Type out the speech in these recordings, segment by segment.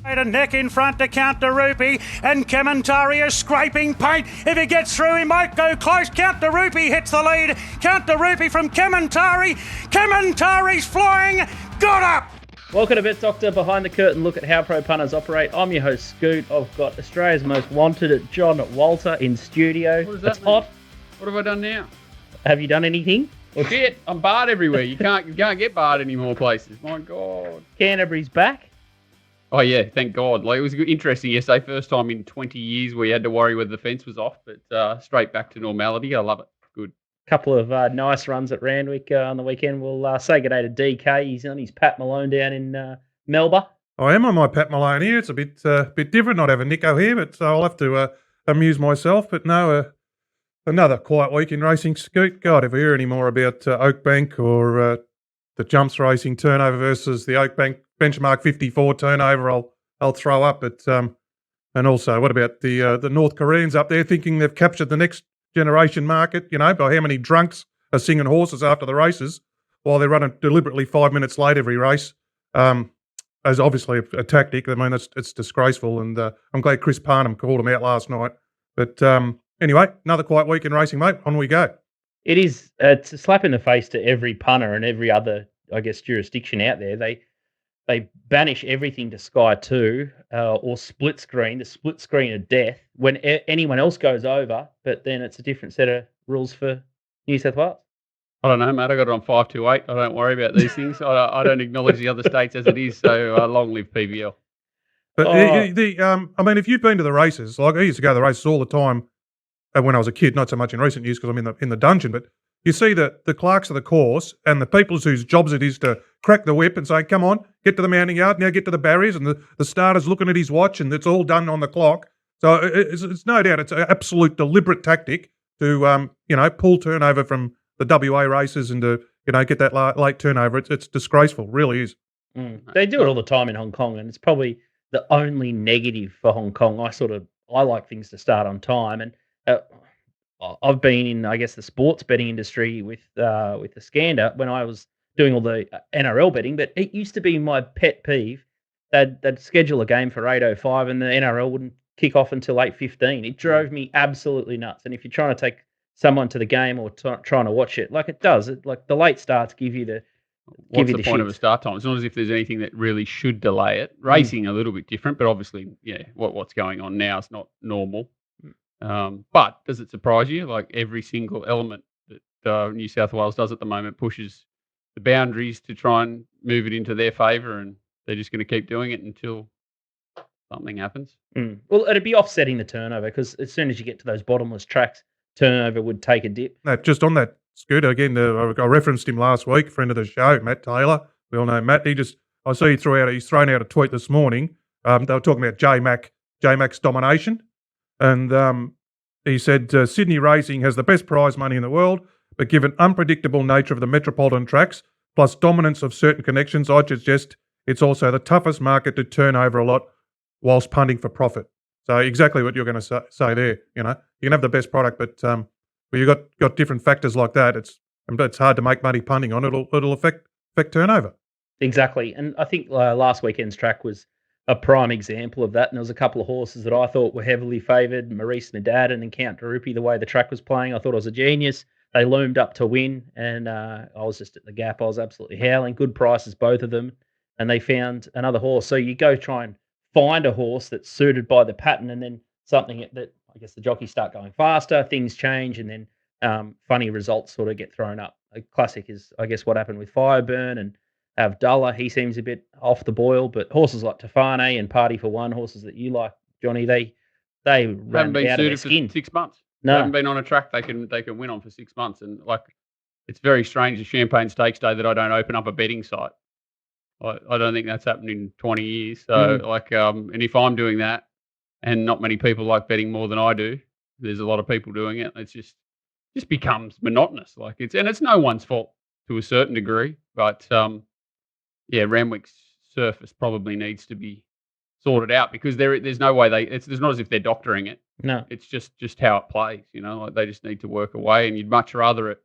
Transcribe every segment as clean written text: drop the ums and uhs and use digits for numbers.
A neck in front to Count de Rupee, and Kementari is scraping paint. If he gets through, he might go close. Count de Rupee hits the lead. Count de Rupee from Kementari. Kementari's flying. Got up. Welcome to Bet Doctor, behind the curtain look at how pro punters operate. I'm your host, Scoot. I've got Australia's most wanted, John Walter, in studio. What does that It's mean? hot. What have I done now? Have you done anything? Well, shit, I'm barred everywhere. You can't get barred any more places. My God. Canterbury's back. Oh yeah, thank God. Like, it was interesting yesterday. First time in 20 years we had to worry whether the fence was off, but straight back to normality. I love it. Good. Couple of nice runs at Randwick on the weekend. We'll say good day to DK. He's on his Pat Malone down in Melbourne. I am on my Pat Malone here. It's a bit different not having Nico here, but so I'll have to amuse myself. But no, another quiet week in racing, Scoot. God, if we hear any more about Oakbank or the jumps racing turnover versus the Oakbank benchmark 54 turnover, I'll throw up. But and also, what about the North Koreans up there thinking they've captured the next generation market? You know, by how many drunks are singing horses after the races while they're running deliberately 5 minutes late every race. As obviously a tactic. I mean, it's disgraceful, and I'm glad Chris Parnham called him out last night. But anyway, another quiet week in racing, mate. On we go. It is. It's a slap in the face to every punter and every other, I guess, jurisdiction out there. They banish everything to Sky 2 or split screen, the split screen of death, when anyone else goes over, but then it's a different set of rules for New South Wales. I don't know, mate. I got it on 528. I don't worry about these things. I don't acknowledge the other states as it is. So long live PVL. But I mean, if you've been to the races, like I used to go to the races all the time when I was a kid, not so much in recent years because I'm in the dungeon, but you see the clerks of the course and the people whose jobs it is to crack the whip and say, come on, get to the mounting yard, now get to the barriers, and the starter's looking at his watch and it's all done on the clock. So it's no doubt it's an absolute deliberate tactic to, pull turnover from the WA races and to, get that late turnover. It's disgraceful, really is. They do it all the time in Hong Kong, and it's probably the only negative for Hong Kong. I like things to start on time, and I've been in, I guess, the sports betting industry with the Scander when I was doing all the NRL betting, but it used to be my pet peeve. They'd schedule a game for 8:05 and the NRL wouldn't kick off until 8:15. It drove me absolutely nuts. And if you're trying to take someone to the game or trying to watch it, like it does, like the late starts give you the What's the point of a start time? It's not as if there's anything that really should delay it. Racing a little bit different, but obviously, yeah, what's going on now is not normal. But does it surprise you? Like every single element that New South Wales does at the moment pushes the boundaries to try and move it into their favour, and they're just going to keep doing it until something happens. Well, it'd be offsetting the turnover because as soon as you get to those bottomless tracks, turnover would take a dip. No, just on that, Scooter, again, I referenced him last week, friend of the show, Matt Taylor. We all know Matt. I see he's thrown out a tweet this morning. They were talking about J-Mac's domination. And he said, Sydney racing has the best prize money in the world, but given unpredictable nature of the metropolitan tracks, plus dominance of certain connections, I suggest it's also the toughest market to turn over a lot whilst punting for profit. So exactly what you're going to say there. You can have the best product, but when you've got different factors like that, it's hard to make money punting on. It'll affect turnover. Exactly. And I think last weekend's track was a prime example of that. And there was a couple of horses that I thought were heavily favoured, Maurice Medad and Count de Rupee, the way the track was playing. I thought it was a genius. They loomed up to win, and I was just at the gap. I was absolutely howling. Good prices, both of them. And they found another horse. So you go try and find a horse that's suited by the pattern, and then something that I guess the jockeys start going faster, things change, and then funny results sort of get thrown up. A classic is, I guess, what happened with Fireburn and Avdullah. He seems a bit off the boil, but horses like Tofane and Party for One, horses that you like, Johnny, they haven't been out of their suited skin. for 6 months. No. They haven't been on a track they can win on for 6 months, and like it's very strange the Champagne Stakes Day that I don't open up a betting site. I don't think that's happened in 20 years. So and if I'm doing that, and not many people like betting more than I do, there's a lot of people doing it. It's just becomes monotonous. It's no one's fault to a certain degree, but Randwick's surface probably needs to be sorted out because there's no way it's not as if they're doctoring it. No, it's just how it plays. They just need to work away. And you'd much rather at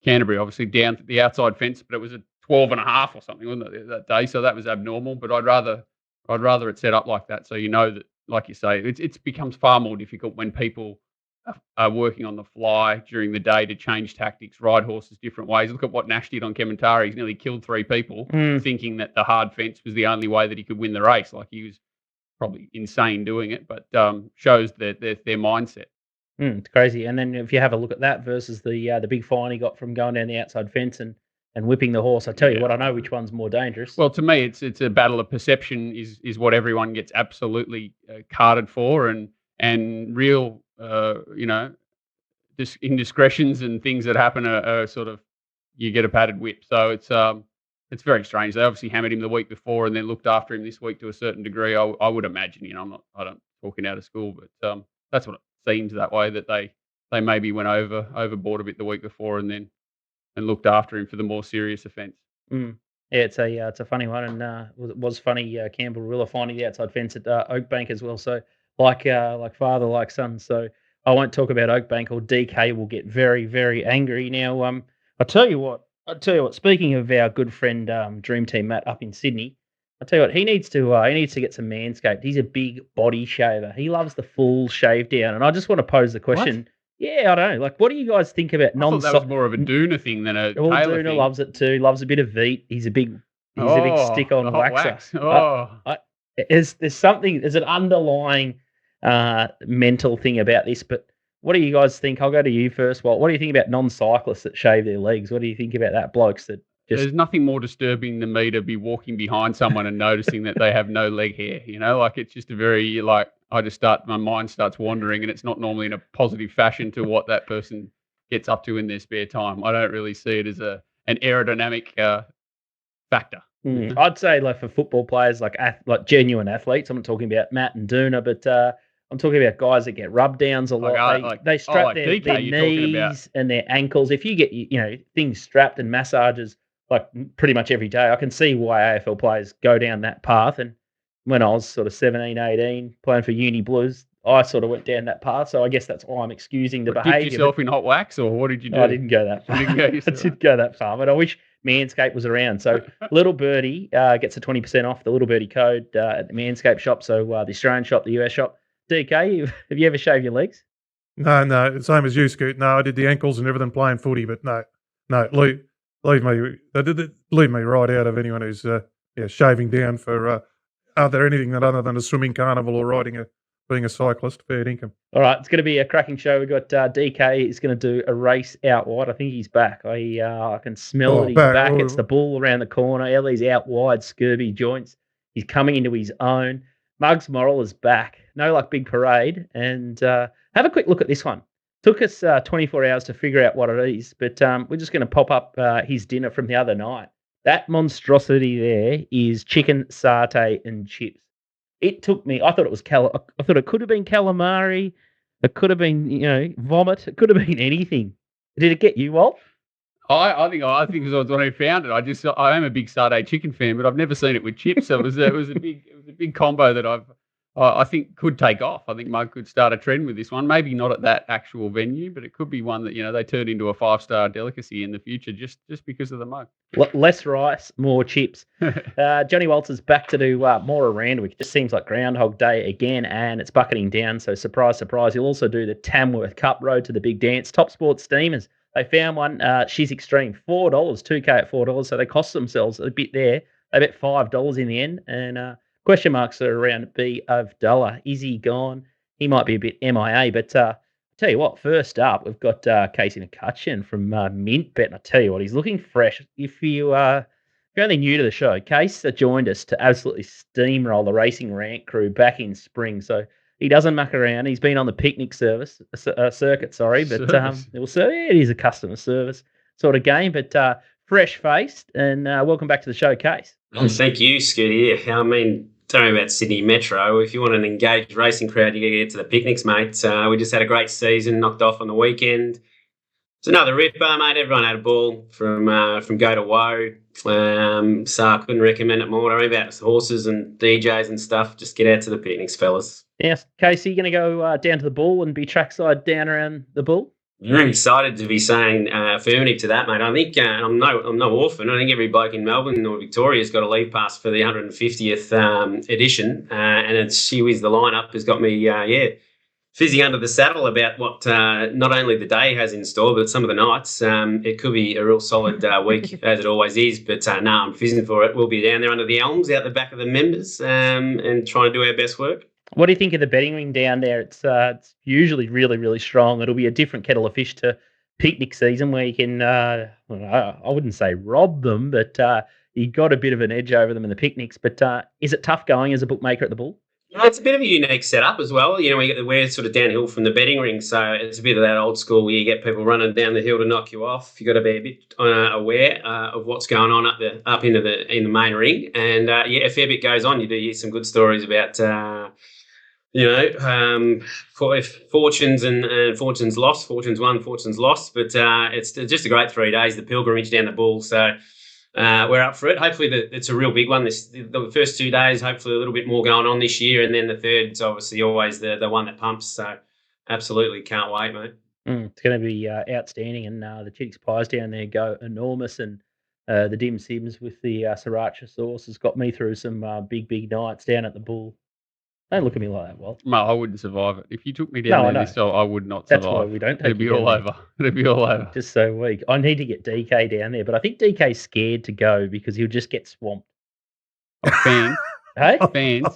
Canterbury, obviously down the outside fence, but it was a 12.5 or something, wasn't it, that day? So that was abnormal. But I'd rather I'd rather it set up like that, so you know that, like you say, it becomes far more difficult when people are working on the fly during the day to change tactics, ride horses different ways. Look at what Nash did on Kementari. He's nearly killed 3 people thinking that the hard fence was the only way that he could win the race. Like, he was probably insane doing it, but shows their mindset. It's crazy. And then if you have a look at that versus the big fine he got from going down the outside fence and whipping the horse, I tell you what, I know which one's more dangerous. Well, to me, it's a battle of perception is what everyone gets absolutely carded for, and real indiscretions and things that happen are sort of, you get a padded whip. So it's very strange. They obviously hammered him the week before and then looked after him this week to a certain degree. I would imagine. I don't talking out of school, but that's what it seems that way, that they maybe went overboard a bit the week before and looked after him for the more serious offence. Yeah, it's a funny one, and it was funny. Campbell Rilla finding the outside fence at Oakbank as well. So like father, like son. So I won't talk about Oakbank, or DK will get very, very angry. Now, I tell you what. Speaking of our good friend Dream Team Matt up in Sydney, I tell you what, he needs to get some Manscaped. He's a big body shaver. He loves the full shave down, and I just want to pose the question. What? Yeah, I don't know. Like, what do you guys think about I thought that was more of a Doona thing than a Taylor Doona thing. loves it too. Loves a bit of Veet. He's a big stick-on the hot waxer. wax. There's an underlying mental thing about this, but what do you guys think? I'll go to you first. Well, what do you think about non-cyclists that shave their legs? What do you think about that? Blokes that just... There's nothing more disturbing than me to be walking behind someone and noticing that they have no leg hair. Like, it's just a very, like, my mind starts wandering, and it's not normally in a positive fashion to what that person gets up to in their spare time. I don't really see it as an aerodynamic factor. I'd say, like, for football players, like genuine athletes, I'm not talking about Matt and Doona, but I'm talking about guys that get rub downs a lot. They strap their knees and their ankles. If you get things strapped and massages like pretty much every day, I can see why AFL players go down that path. And when I was sort of 17, 18, playing for Uni Blues, I sort of went down that path. So I guess that's why I'm excusing the behaviour. Dipped yourself in hot wax, or what did you do? I didn't go that far. I didn't go that far, but I wish Manscaped was around. So Little Birdie gets a 20% off the Little Birdie code at the Manscaped shop. So the Australian shop, the US shop. DK, have you ever shaved your legs? No, same as you, Scoot. No, I did the ankles and everything playing footy, but no, leave me right out of anyone who's shaving down for anything other than a swimming carnival or being a cyclist. Fair income. All right, it's going to be a cracking show. We've got DK is going to do a race out wide. I think he's back. I can smell that he's back. It's the bull around the corner. Ellie's out wide, scurvy joints. He's coming into his own. Muggs Morrill is back. No Luck Big Parade. And have a quick look at this one. Took us 24 hours to figure out what it is, but we're just going to pop up his dinner from the other night. That monstrosity there is chicken satay and chips. It took me. I thought it was I thought it could have been calamari. It could have been vomit. It could have been anything. Did it get you, Walt? I think because I was the one who found it. I am a big satay chicken fan, but I've never seen it with chips. So it was a big combo that I think could take off. I think Mug could start a trend with this one. Maybe not at that actual venue, but it could be one that they turn into a 5-star delicacy in the future just because of the mug. Less rice, more chips. Johnny Walters back to do more of Randwick. Just seems like Groundhog Day again, and it's bucketing down. So surprise, surprise. He'll also do the Tamworth Cup Road to the Big Dance. TopSport Steamers. They found one. She's extreme. $4, 2K at $4. So they cost themselves a bit there. They bet $5 in the end, and question marks are around B of dollar. Is he gone? He might be a bit MIA, but I tell you what, first up, we've got Casey McCutcheon from Mint Bet. And I tell you what, he's looking fresh. If you're only new to the show, Case joined us to absolutely steamroll the racing rant crew back in spring. So he doesn't muck around. He's been on the picnic circuit, but it is a customer service sort of game, but fresh-faced, and welcome back to the show, Case. Oh, thank you, Scooty. I mean, don't know about Sydney Metro. If you want an engaged racing crowd, you got to get to the picnics, mate. We just had a great season, knocked off on the weekend. It's another ripper, mate. Everyone had a ball from go to woe. So I couldn't recommend it more. I mean, about horses and DJs and stuff. Just get out to the picnics, fellas. Yes, Casey, you going to go down to the bull and be trackside down around the bull? Very excited to be saying affirmative to that, mate. I think I'm no orphan. I think every bloke in Melbourne or Victoria's got a leave pass for the 150th edition, and it's she whiz the lineup has got me fizzing under the saddle about what not only the day has in store, but some of the nights. It could be a real solid week, as it always is. But no, I'm fizzing for it. We'll be down there under the elms, out the back of the members, and trying to do our best work. What do you think of the betting ring down there? It's usually really, really strong. It'll be a different kettle of fish to picnic season where you can, I wouldn't say rob them, but you got a bit of an edge over them in the picnics. But is it tough going as a bookmaker at the Bull? It's a bit of a unique setup as well. We're sort of downhill from the betting ring, so it's a bit of that old school where you get people running down the hill to knock you off. You've got to be a bit aware of what's going on up in the main ring, and a fair bit goes on. You do hear some good stories about fortunes and fortunes lost, fortunes won, fortunes lost. But it's just a great 3 days. The pilgrimage down the Bull, so. We're up for it. Hopefully, it's a real big one. The first 2 days, hopefully, a little bit more going on this year, and then the third's obviously always the one that pumps. So, absolutely can't wait, mate. It's going to be outstanding, and the Chittix pies down there go enormous, and the dim sims with the sriracha sauce has got me through some big nights down at the Bull. Don't look at me like that, Walt. No, I wouldn't survive it. If you took me down there this time, I would not survive. That's why we don't take It'd be all over. It'd be all over. Just so weak. I need to get DK down there, but I think DK's scared to go because he'll just get swamped. Fans. Hey?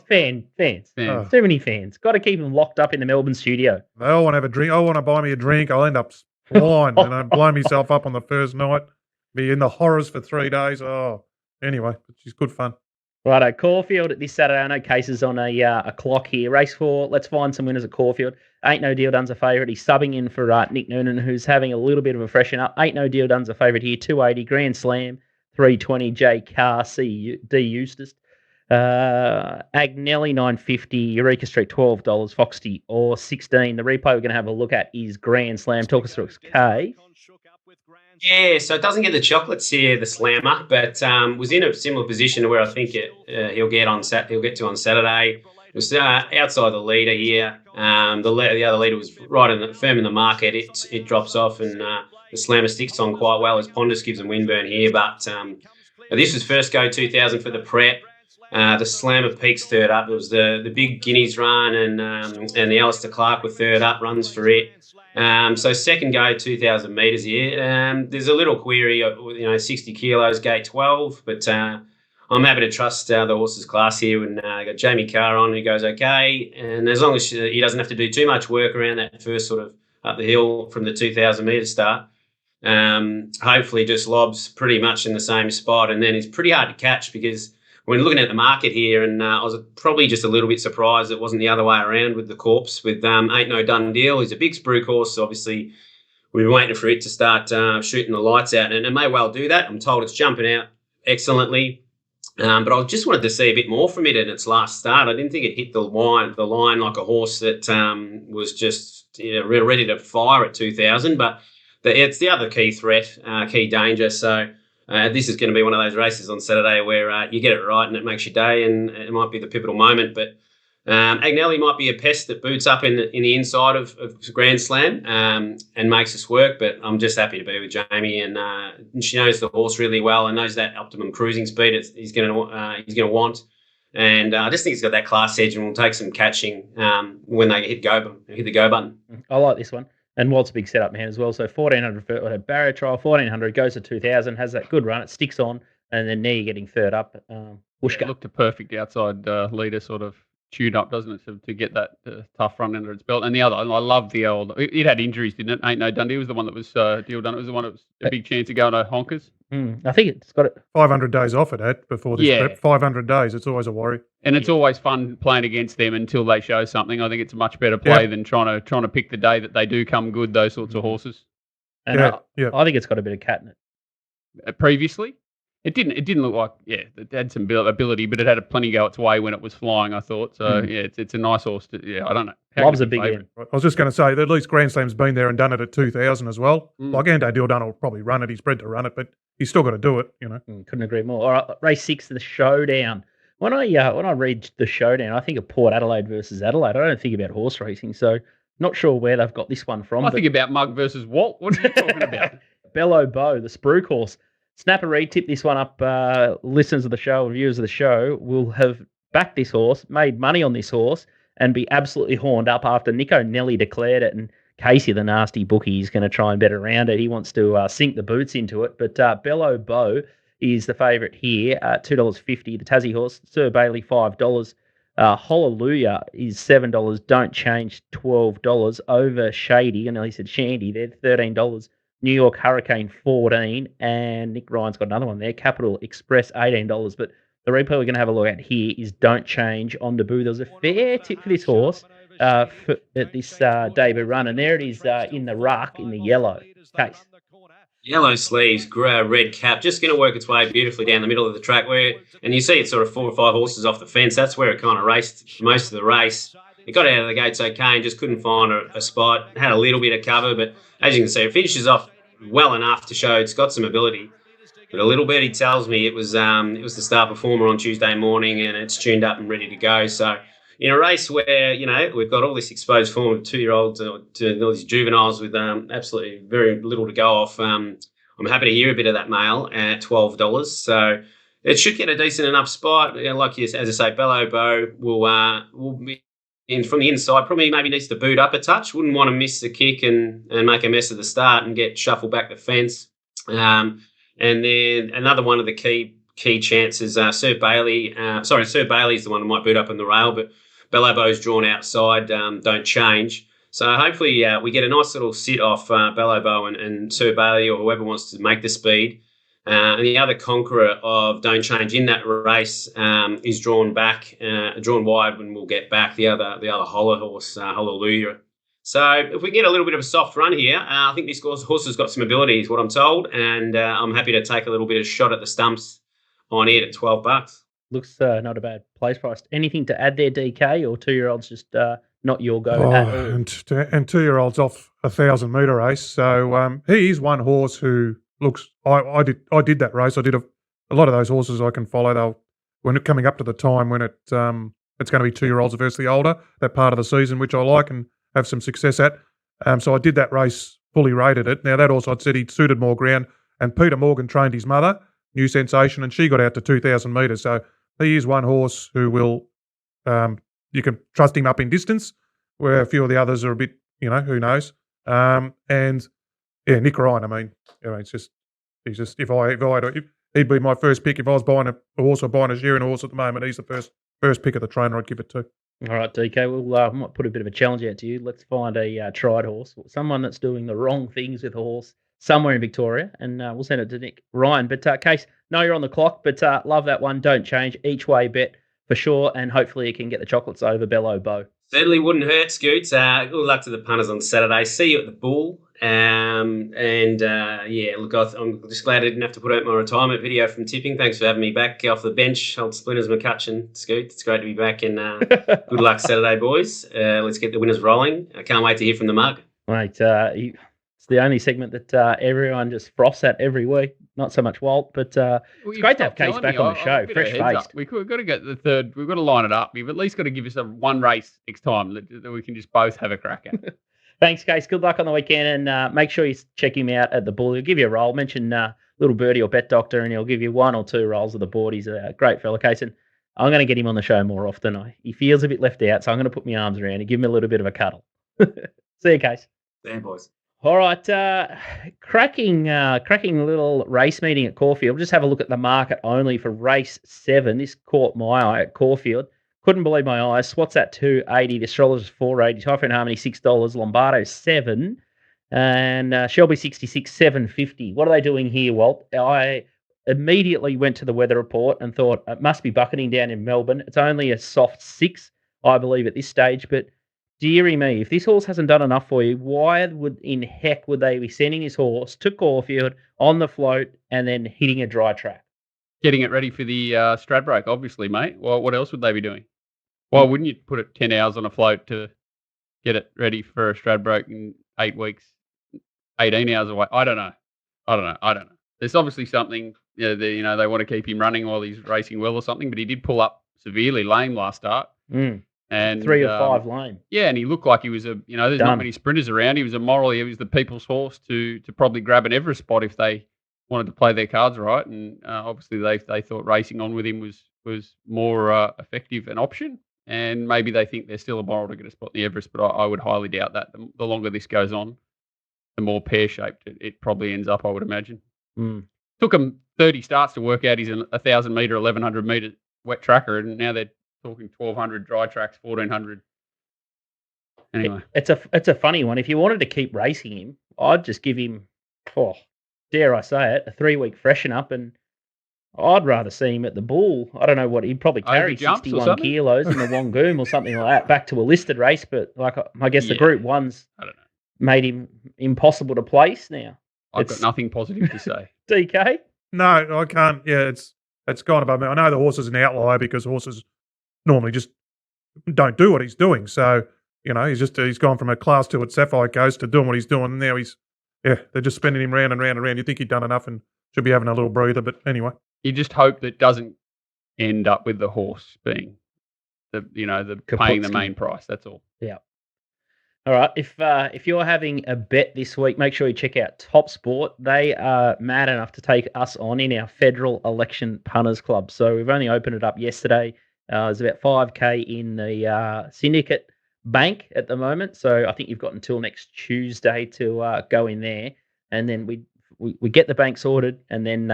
Fans. Oh. Too many fans. Got to keep them locked up in the Melbourne studio. They all want to have a drink. I want to buy me a drink. I'll end up blind and I'll blow myself up on the first night. Be in the horrors for 3 days. Oh, anyway, it's good fun. Righto, Caulfield this Saturday. I know Cases on a clock here. Race 4, let's find some winners at Caulfield. Ain't No Deal Done's a favourite. He's subbing in for Nick Noonan, who's having a little bit of a freshen up. Ain't No Deal Done's a favourite here. 280, Grand Slam, 320, J. Carr, C. D. Eustace. Agnelli, 950, Eureka Street, $12, Foxty, or 16. The replay we're going to have a look at is Grand Slam. Talk us through it, Kay. Yeah, so it doesn't get the chocolates here, the Slammer, but was in a similar position to where I think he'll get to on Saturday. It was outside the leader here. The other leader was right firm in the market. It drops off, and the Slammer sticks on quite well as Pondus gives him windburn here. But this was first go 2000 for the prep. The Slammer peaks third up. It was the big Guineas run, and the Alistair Clark were third up runs for it. So second go 2,000 metres here. There's a little query, 60 kilos, gate 12, but I'm happy to trust the horse's class here. And got Jamie Carr on, who goes okay, and as long as he doesn't have to do too much work around that first sort of up the hill from the 2,000 metre start. Hopefully just lobs pretty much in the same spot, and then it's pretty hard to catch because when looking at the market here, and I was probably just a little bit surprised it wasn't the other way around with the Corpse, with Ain't No Done Deal. He's a big spruik horse, so obviously we've been waiting for it to start shooting the lights out, and it may well do that. I'm told it's jumping out excellently, but I just wanted to see a bit more from it in its last start. I didn't think it hit the line like a horse that was just ready to fire at 2,000, but it's the other key threat, key danger, so... this is going to be one of those races on Saturday where you get it right and it makes your day, and it might be the pivotal moment. But Agnelli might be a pest that boots up in the inside of Grand Slam and makes us work. But I'm just happy to be with Jamie, and she knows the horse really well and knows that optimum cruising speed he's going to want. And I just think he's got that class edge, and will take some catching when they hit the go button. I like this one. And Walt's a big setup man as well. So 1,400 for a barrier trial, 1,400 goes to 2,000, has that good run, it sticks on, and then now you're getting third up. It looked a perfect outside leader sort of tuned up, doesn't it, to get that tough run under its belt. And the other, and I love the old, it had injuries, didn't it? Ain't No Dundee was the one that was deal done. It was the one that was a big chance of going to honkers. I think it's got it 500 days off it had before this prep. 500 days, it's always a worry. And it's always fun playing against them until they show something. I think it's a much better play than trying to pick the day that they do come good, those sorts of horses. And I think it's got a bit of cat in it. Previously, it didn't look like it had some ability, but it had plenty go its way when it was flying, I thought. So it's a nice horse. I don't know. Loves a big end. I was just going to say that at least Grand Slam's been there and done it at 2,000 as well. Like Ando Deal Done will probably run it. He's bred to run it, but he's still got to do it. Couldn't agree more. All right, race 6, the Showdown. When I read the Showdown, I think of Port Adelaide versus Adelaide. I don't think about horse racing. So Not sure where they've got this one from. I think about Mug versus Walt. What are you talking about? Bello Bow, the Spruik horse. Snapper Reed tipped this one up. Listeners of the show and viewers of the show will have backed this horse, made money on this horse, and be absolutely horned up after Nico Nelly declared it. And Casey, the nasty bookie, is going to try and bet around it. He wants to sink the boots into it. But Bello Bow is the favourite here, $2.50. The Tassie horse, Sir Bailey, $5. Hallelujah is $7. Don't Change, $12. Over Shady, I know he said Shandy there, $13. New York Hurricane, $14. And Nick Ryan's got another one there, Capital Express, $18. But the replay we're going to have a look at here is Don't Change on debut. There was a fair tip for this horse at this debut run, and there it is in the ruck in the yellow case. Yellow sleeves, red cap, just going to work its way beautifully down the middle of the track and you see it's sort of 4 or 5 horses off the fence. That's where it kind of raced most of the race. It got out of the gates okay and just couldn't find a spot. Had a little bit of cover, but as you can see, it finishes off well enough to show it's got some ability. But a Little Birdie tells me it was the star performer on Tuesday morning and it's tuned up and ready to go. So in a race where, we've got all this exposed form of 2-year-olds to all these juveniles with absolutely very little to go off, I'm happy to hear a bit of that mail at $12. So it should get a decent enough spot. Like as I say, Bello Bow will be in from the inside, probably maybe needs to boot up a touch. Wouldn't want to miss the kick and make a mess of the start and get shuffled back the fence. And then another one of the key chances, Sir Bailey. Sir Bailey's the one who might boot up on the rail, but Bello Bow's drawn outside, Don't Change. So hopefully we get a nice little sit off Bello Bow and Sir Bailey or whoever wants to make the speed. And the other conqueror of Don't Change in that race is drawn wide when we'll get back, the other Holler horse, Hallelujah. So if we get a little bit of a soft run here, I think this horse has got some ability, is what I'm told, and I'm happy to take a little bit of shot at the stumps on it at $12. Looks not a bad place price. Anything to add there, DK, or 2-year-olds just not your go at all? And 2-year-olds off 1,000-metre race. So he is one horse who looks. I did that race. I did a lot of those horses I can follow. When coming up to the time when it's going to be 2-year-olds versus the older, that part of the season, which I like and have some success at. So I did that race, fully rated it. Now that horse I'd said he suited more ground, and Peter Morgan trained his mother, New Sensation, and she got out to 2,000 metres. So he is one horse who will, you can trust him up in distance, where a few of the others are a bit, who knows. And yeah, Nick Ryan. He's just he'd be my first pick if I was buying a horse or buying a shearing horse at the moment. He's the first pick of the trainer I'd give it to. All right, DK, we'll might put a bit of a challenge out to you. Let's find a tried horse, someone that's doing the wrong things with a horse somewhere in Victoria, and we'll send it to Nick Ryan. But Case, no, you're on the clock, but love that one. Don't Change. Each way bet for sure, and hopefully you can get the chocolates over Bello Bow. Certainly wouldn't hurt, Scoots. Good luck to the punters on Saturday. See you at the Bull. I'm just glad I didn't have to put out my retirement video from tipping. Thanks for having me back off the bench. Old Splinters McCutcheon, Scoot. It's great to be back, and good luck Saturday, boys. Let's get the winners rolling. I can't wait to hear from the mug. Mate, it's the only segment that everyone just froths at every week. Not so much Walt, but it's great to have Case back on the show, fresh-faced. We've got to get the third. We've got to line it up. You've at least got to give us one race next time that we can just both have a crack at. Thanks, Case. Good luck on the weekend, and make sure you check him out at the Bull. He'll give you a roll. Mention Little Birdie or Bet Doctor, and he'll give you 1 or 2 rolls of the board. He's a great fella, Case, and I'm going to get him on the show more often. He feels a bit left out, so I'm going to put my arms around and give him a little bit of a cuddle. See you, Case. See you, boys. All right, cracking little race meeting at Caulfield. We'll just have a look at the market only for race 7. This caught my eye at Caulfield. Couldn't believe my eyes. Swat's at $2.80. The Astrologers is $4.80. Typhoon Harmony $6. Lombardo $7. And Shelby 66 $7.50. What are they doing here, Walt? I immediately went to the weather report and thought it must be bucketing down in Melbourne. It's only a soft 6, I believe, at this stage, but dearie me, if this horse hasn't done enough for you, why would they be sending this horse to Caulfield on the float and then hitting a dry track? Getting it ready for the Stradbroke, obviously, mate. Well, what else would they be doing? Why wouldn't you put it 10 hours on a float to get it ready for a Stradbroke in 8 weeks, 18 hours away? I don't know. There's obviously something, they want to keep him running while he's racing well or something, but he did pull up severely lame last start. And 3 or 5 lame. Yeah, and he looked like he was there's Done. not many sprinters around. He was he was the people's horse to probably grab an Everest spot if they wanted to play their cards right. And obviously they thought racing on with him was more effective an option. And maybe they think they're still a moral to get a spot in the Everest, but I would highly doubt that. The longer this goes on, the more pear-shaped it probably ends up, I would imagine. Took him 30 starts to work out he's a 1,000-metre, 1,100-metre wet tracker, and now they're talking 1,200 dry tracks, 1,400. Anyway. It's a funny one. If you wanted to keep racing him, I'd just give him, dare I say it, a 3-week freshen up, and I'd rather see him at the Bull. I don't know what he'd probably carry 61 kilos in the Wangoom or something like that back to a listed race. But I guess the Group 1's made him impossible to place now. I've got nothing positive to say. DK? No, I can't. Yeah, it's gone above me. I know the horse is an outlier because horses normally just don't do what he's doing. So, he's gone from a Class 2 at Sapphire Coast to doing what he's doing. And now they're just spinning him round and round and round. You'd think he'd done enough and should be having a little breather. But anyway. You just hope that it doesn't end up with the horse being the paying the main price. That's all. Yeah. All right. If you're having a bet this week, make sure you check out TopSport. They are mad enough to take us on in our Federal Election Punters Club. So we've only opened it up yesterday. There's about 5K in the syndicate bank at the moment. So I think you've got until next Tuesday to go in there, and then we get the bank sorted, and then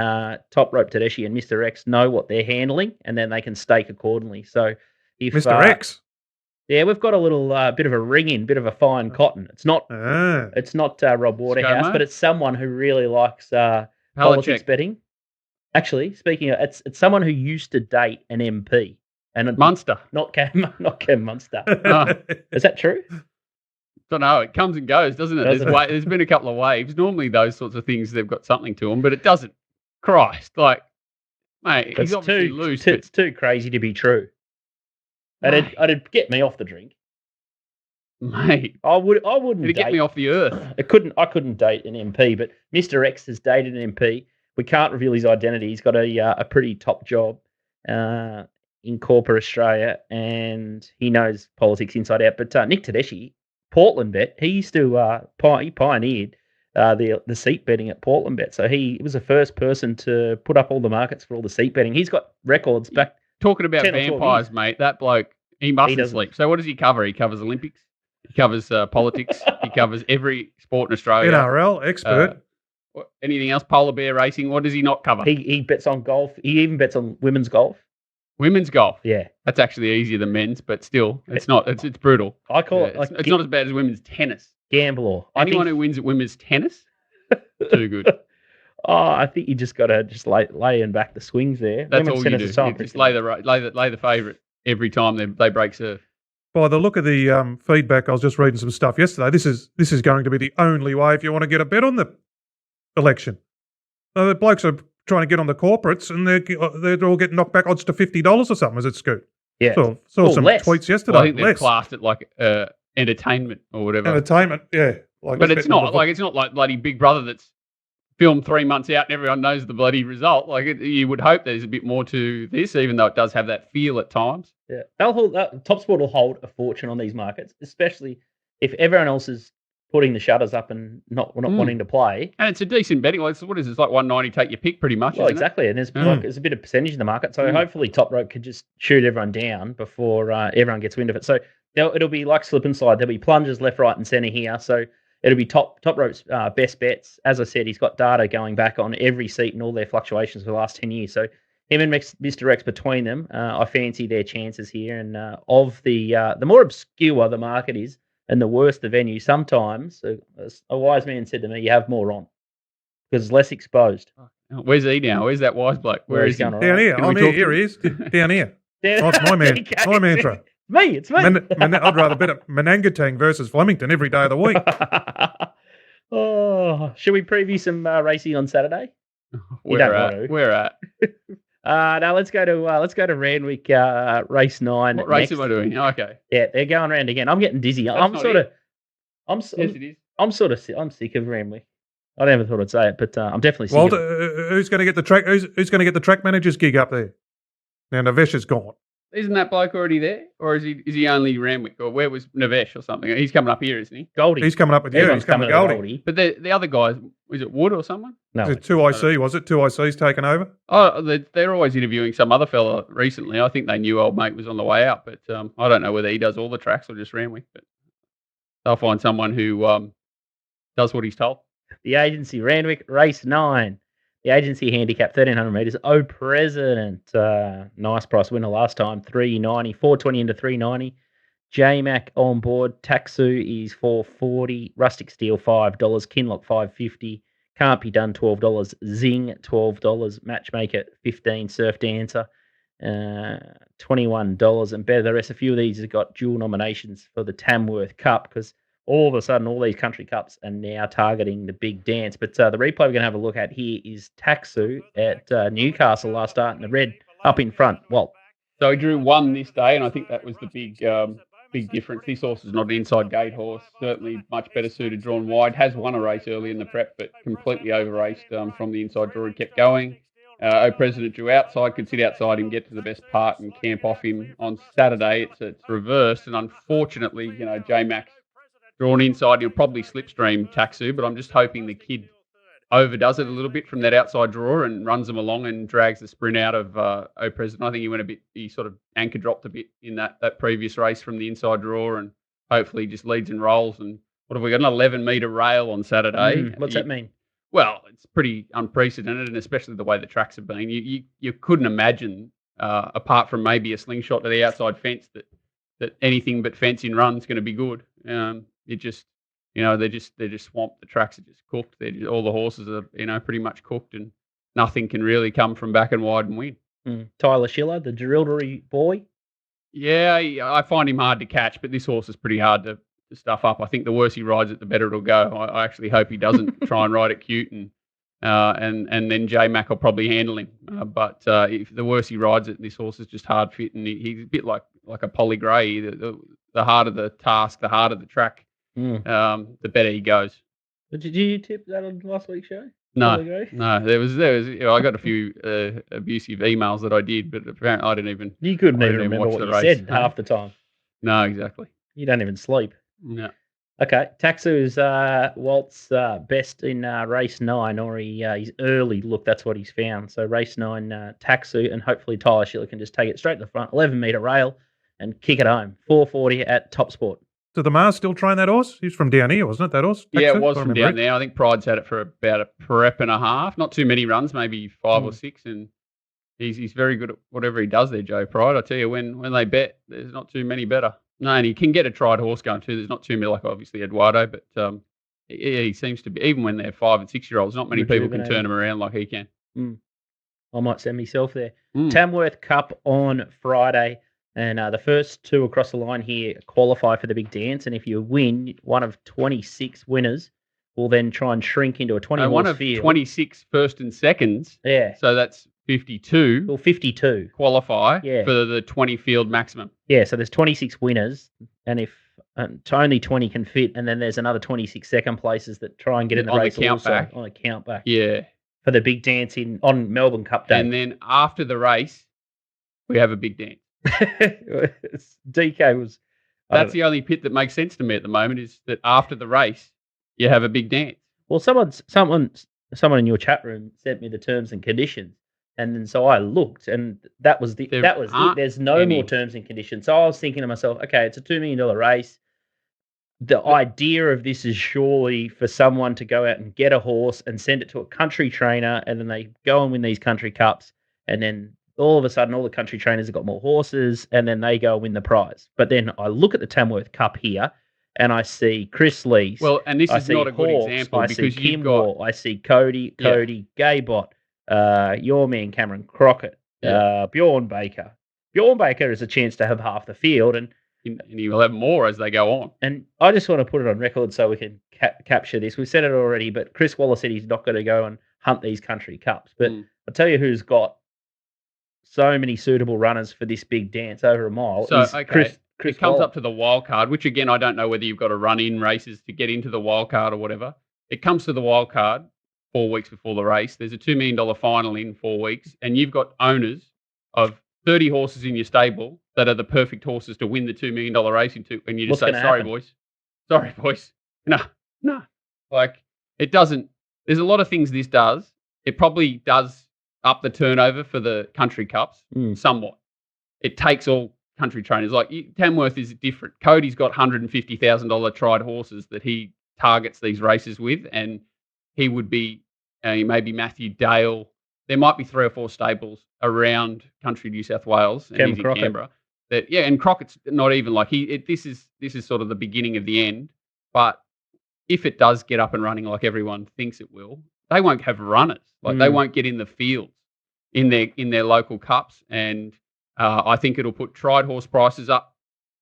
Top Rope Tedeschi and Mr. X know what they're handling, and then they can stake accordingly. So if Mr. X. Yeah, we've got a little bit of a ring-in, bit of a fine cotton. It's not Rob Waterhouse, but it's someone who really likes politics betting. Actually, speaking of, it's someone who used to date an MP. And Munster. Not Cam Munster. Is that true? Don't know. It comes and goes, doesn't it? There's been a couple of waves. Normally those sorts of things, they've got something to them, but it doesn't. Christ, mate, he's obviously loose. It's too crazy to be true. It'd get me off the drink, mate. I wouldn't. It'd get me off the earth. I couldn't date an MP, but Mr. X has dated an MP. We can't reveal his identity. He's got a pretty top job in corporate Australia, and he knows politics inside out. But Nick Tedeschi, Portland Bet, he used to he pioneered the seat betting at Portland Bet. So he was the first person to put up all the markets for all the seat betting. He's got records back. Talking about vampires, mate, that bloke, he mustn't sleep. So what does he cover? He covers Olympics. He covers politics. He covers every sport in Australia. NRL, expert. Anything else? Polar bear racing. What does he not cover? He bets on golf. He even bets on women's golf. Women's golf? Yeah. That's actually easier than men's, but still, it's not. It's brutal. I call it it's not as bad as women's tennis. Gambler. Anyone who wins at women's tennis, too good. I think you just got to laying back the swings there. That's all you do. You just lay the favourite every time they break serve. By the look of the feedback, I was just reading some stuff yesterday. This is going to be the only way if you want to get a bet on the election. The blokes are trying to get on the corporates, and they're all getting knocked back odds to $50 or something. Is it Scoot? Yeah. Saw some tweets yesterday. Well, I think they've classed it like entertainment or whatever. Entertainment, yeah. But it's not like bloody Big Brother that's filmed 3 months out and everyone knows the bloody result. You would hope there's a bit more to this, even though it does have that feel at times. Yeah, TopSport will hold a fortune on these markets, especially if everyone else is putting the shutters up and not wanting to play. And it's a decent betting. What is it? It's like 190, take your pick pretty much. Well, exactly. And there's a bit of percentage in the market. So hopefully Top Rope could just shoot everyone down before everyone gets wind of it. So it'll be like slip and slide. There'll be plungers left, right and centre here. So it'll be Top Rope's best bets. As I said, he's got data going back on every seat and all their fluctuations for the last 10 years. So him and Mr. X between them, I fancy their chances here. And of the more obscure the market is and the worse the venue, sometimes a wise man said to me, you have more on because it's less exposed. Where's he now? Where's that wise bloke? Where is he? Down here. I'm here. Here he is. Down here. That's my man. My mantra. It's me. I'd rather bet at Manangatang versus Flemington every day of the week. Should we preview some racing on Saturday? Where at? No, let's go to Randwick race 9. What race am I doing? Oh, okay. Yeah, they're going around again. I'm getting dizzy. I'm sick of Randwick. I never thought I'd say it, but I'm definitely sick of it. Who's going to get the track? Who's going to get the track manager's gig up there? Now Navesh is gone. Isn't that bloke already there, or is he only Randwick, or where was Navesh or something? He's coming up here, isn't he? Goldie. He's coming up with you. Everyone's He's coming with to Goldie. But the other guys, was it Wood or someone? No. Is it 2IC, was it? 2IC's taken over? Oh, they're always interviewing some other fella recently. I think they knew old mate was on the way out, but I don't know whether he does all the tracks or just Randwick. But they'll find someone who does what he's told. The agency, Randwick, race 9. The agency handicap, 1,300 metres. Oh, President. Nice price winner last time, 390, 420 into 390. J-Mac on board. Taxu is 440. Rustic Steel, $5. Kinlock, $5.50. Can't Be Done, $12. Zing, $12. Matchmaker, $15. Surf Dancer, $21. And better the rest. A few of these have got dual nominations for the Tamworth Cup because all of a sudden, all these country cups are now targeting the big dance. But the replay we're going to have a look at here is Taxu at Newcastle last start in the red up in front. Well, so he drew 1 this day, and I think that was the big difference. This horse is not an inside gate horse. Certainly much better suited drawn wide. Has won a race early in the prep, but completely over-raced from the inside draw. He kept going. President drew outside, could sit outside him, get to the best part and camp off him. On Saturday, it's reversed, and unfortunately, J-Max drawn inside, he'll probably slipstream Taxu, but I'm just hoping the kid overdoes it a little bit from that outside draw and runs them along and drags the sprint out of President. I think he sort of anchor dropped a bit in that previous race from the inside draw, and hopefully just leads and rolls. And what have we got? An 11-metre rail on Saturday. What's that mean? Well, it's pretty unprecedented, and especially the way the tracks have been. You couldn't imagine, apart from maybe a slingshot to the outside fence, that anything but fencing run's going to be good. It just, they're just swamped. The tracks are just cooked. All the horses are, pretty much cooked, and nothing can really come from back and wide and win. Tyler Schiller, the Drillery boy. Yeah, I find him hard to catch, but this horse is pretty hard to stuff up. I think the worse he rides it, the better it'll go. I actually hope he doesn't try and ride it cute, and then J-Mac will probably handle him. But if the worse he rides it, this horse is just hard fit, and he's a bit like a Polly Gray. The harder the task, the harder the track. The better he goes. But did you tip that on last week's show? No. There was. I got a few abusive emails that I did, but apparently I didn't even. You couldn't even remember what you said half the time. No, exactly. You don't even sleep. No. Okay, Taxu's Walt's best in race 9, or he's early look. That's what he's found. So race 9, Taxu, and hopefully Tyler Schiller can just take it straight to the front, 11-metre rail, and kick it home. 440 at TopSport. Did the Mars still train that horse? He's from down here, wasn't it, that horse? Yeah, it was from down there. I think Pride's had it for about a prep and a half. Not too many runs, maybe 5 or 6, and he's very good at whatever he does there, Joe Pride. I tell you, when they bet, there's not too many better. No, and he can get a tried horse going too. There's not too many, like obviously Eduardo, but he seems to be, even when they're 5 and 6 year olds, not many people can turn him around like he can. I might send myself there. Tamworth Cup on Friday. And the first 2 across the line here qualify for the big dance. And if you win, one of 26 winners will then try and shrink into a 20 one of field. 26 first and seconds. Yeah. So that's 52. Well, 52 qualify for the 20 field maximum. Yeah. So there's 26 winners, and if only 20 can fit, and then there's another 26 second places that try and get in the race on a count back. Yeah. For the big dance on Melbourne Cup Day. And then after the race, we have a big dance. DK was. That's the only pit that makes sense to me at the moment, is that after the race, you have a big dance. Well, someone in your chat room sent me the terms and conditions, and then so I looked, and that was it. There's no more terms and conditions. So I was thinking to myself, okay, it's a $2 million race. The idea of this is surely for someone to go out and get a horse and send it to a country trainer, and then they go and win these country cups, and then all of a sudden, all the country trainers have got more horses, and then they go and win the prize. But then I look at the Tamworth Cup here, and I see Chris Lees. Well, and this is not a good example because you've got... I see Cody, Gaybot, your man Cameron Crockett, Bjorn Baker. Bjorn Baker has a chance to have half the field, and he will have more as they go on. And I just want to put it on record so we can capture this. We've said it already, but Chris Waller said he's not going to go and hunt these country cups. But I'll tell you who's got so many suitable runners for this big dance over a mile. So, Chris it comes up to the wild card, which again, I don't know whether you've got to run in races to get into the wild card or whatever. It comes to the wild card 4 weeks before the race. There's a $2 million final in 4 weeks, and you've got owners of 30 horses in your stable that are the perfect horses to win the $2 million race into, and you just say, sorry, boys. No. Like, it doesn't. There's a lot of things this does. It probably does up the turnover for the country cups somewhat. It takes all country trainers. Like, Tamworth is different. Cody's got $150,000 tried horses that he targets these races with, and he would be maybe Matthew Dale. There might be 3 or 4 stables around country New South Wales, and he's in Canberra. And Crockett's not even like this is sort of the beginning of the end. But if it does get up and running like everyone thinks it will, they won't have runners. Like they won't get in the fields in their local cups, and I think it'll put tried horse prices up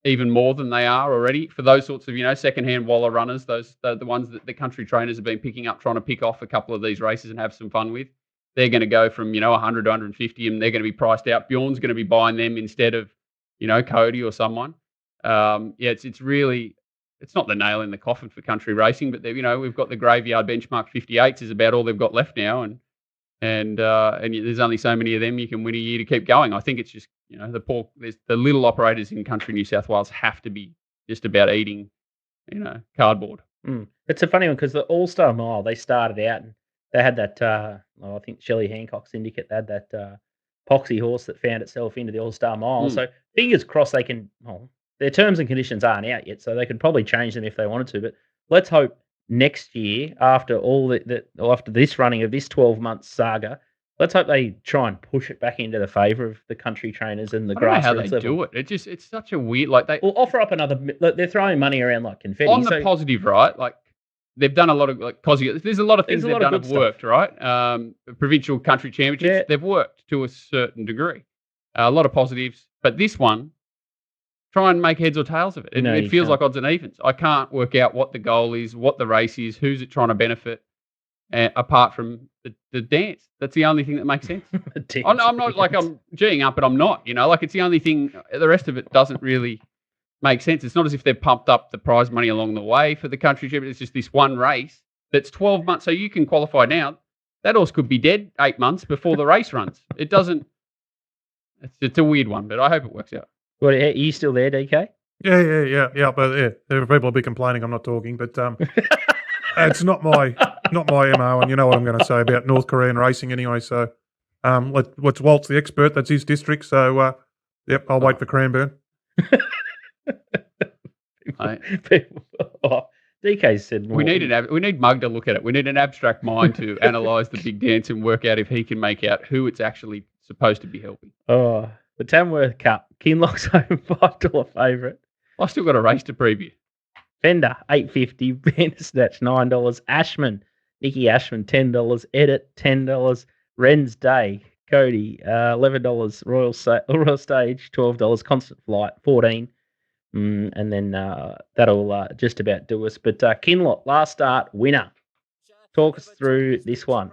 even more than they are already for those sorts of secondhand Waller runners. Those the ones that the country trainers have been picking up, trying to pick off a couple of these races and have some fun with. They're going to go from 100 to 150, and they're going to be priced out. Bjorn's going to be buying them instead of Cody or someone. It's not the nail in the coffin for country racing, but we've got the graveyard benchmark 58s is about all they've got left now, and there's only so many of them you can win a year to keep going. I think it's just the little operators in country New South Wales have to be just about eating cardboard. It's a funny one because the All-Star Mile, they started out and they had that, I think Shelley Hancock Syndicate, they had that poxy horse that found itself into the All-Star Mile. So fingers crossed they can, their terms and conditions aren't out yet, so they could probably change them if they wanted to. But let's hope next year, after after this running of this 12-month saga, let's hope they try and push it back into the favour of the country trainers and the grassroots. I don't know how they do it. It's such a weird, offer up another. They're throwing money around like confetti. On the positive, right? Like, they've done a lot of there's a lot of things they've done have worked, right? Provincial country championships, they've worked to a certain degree. A lot of positives, but this one, try and make heads or tails of it. It feels like odds and evens. I can't work out what the goal is, what the race is, who's it trying to benefit, apart from the dance. That's the only thing that makes sense. I'm not like I'm G'ing up, but I'm not. It's the only thing. The rest of it doesn't really make sense. It's not as if they've pumped up the prize money along the way for the country championship. It's just this one race that's 12 months. So you can qualify now. That horse could be dead 8 months before the race runs. It doesn't. It's a weird one, but I hope it works out. Well, are you still there, DK? Yeah. But there are people will be complaining I'm not talking, but it's not my MO, and you know what I'm going to say about North Korean racing anyway. So let's Walt's the expert. That's his district. So I'll wait for Cranbourne. DK said more. We need Mug to look at it. We need an abstract mind to analyse the big dance and work out if he can make out who it's actually supposed to be helping. The Tamworth Cup, Kinloch's home $5 favourite. I still got a race to preview. Fender $8.50, Bandersnatch $9, Ashman, Nicky Ashman $10, Edit $10, Wren's Day, Cody $11, Royal Stage $12, Constant Flight $14, and then that'll just about do us. But Kinloch, last start winner. Talk us through this one.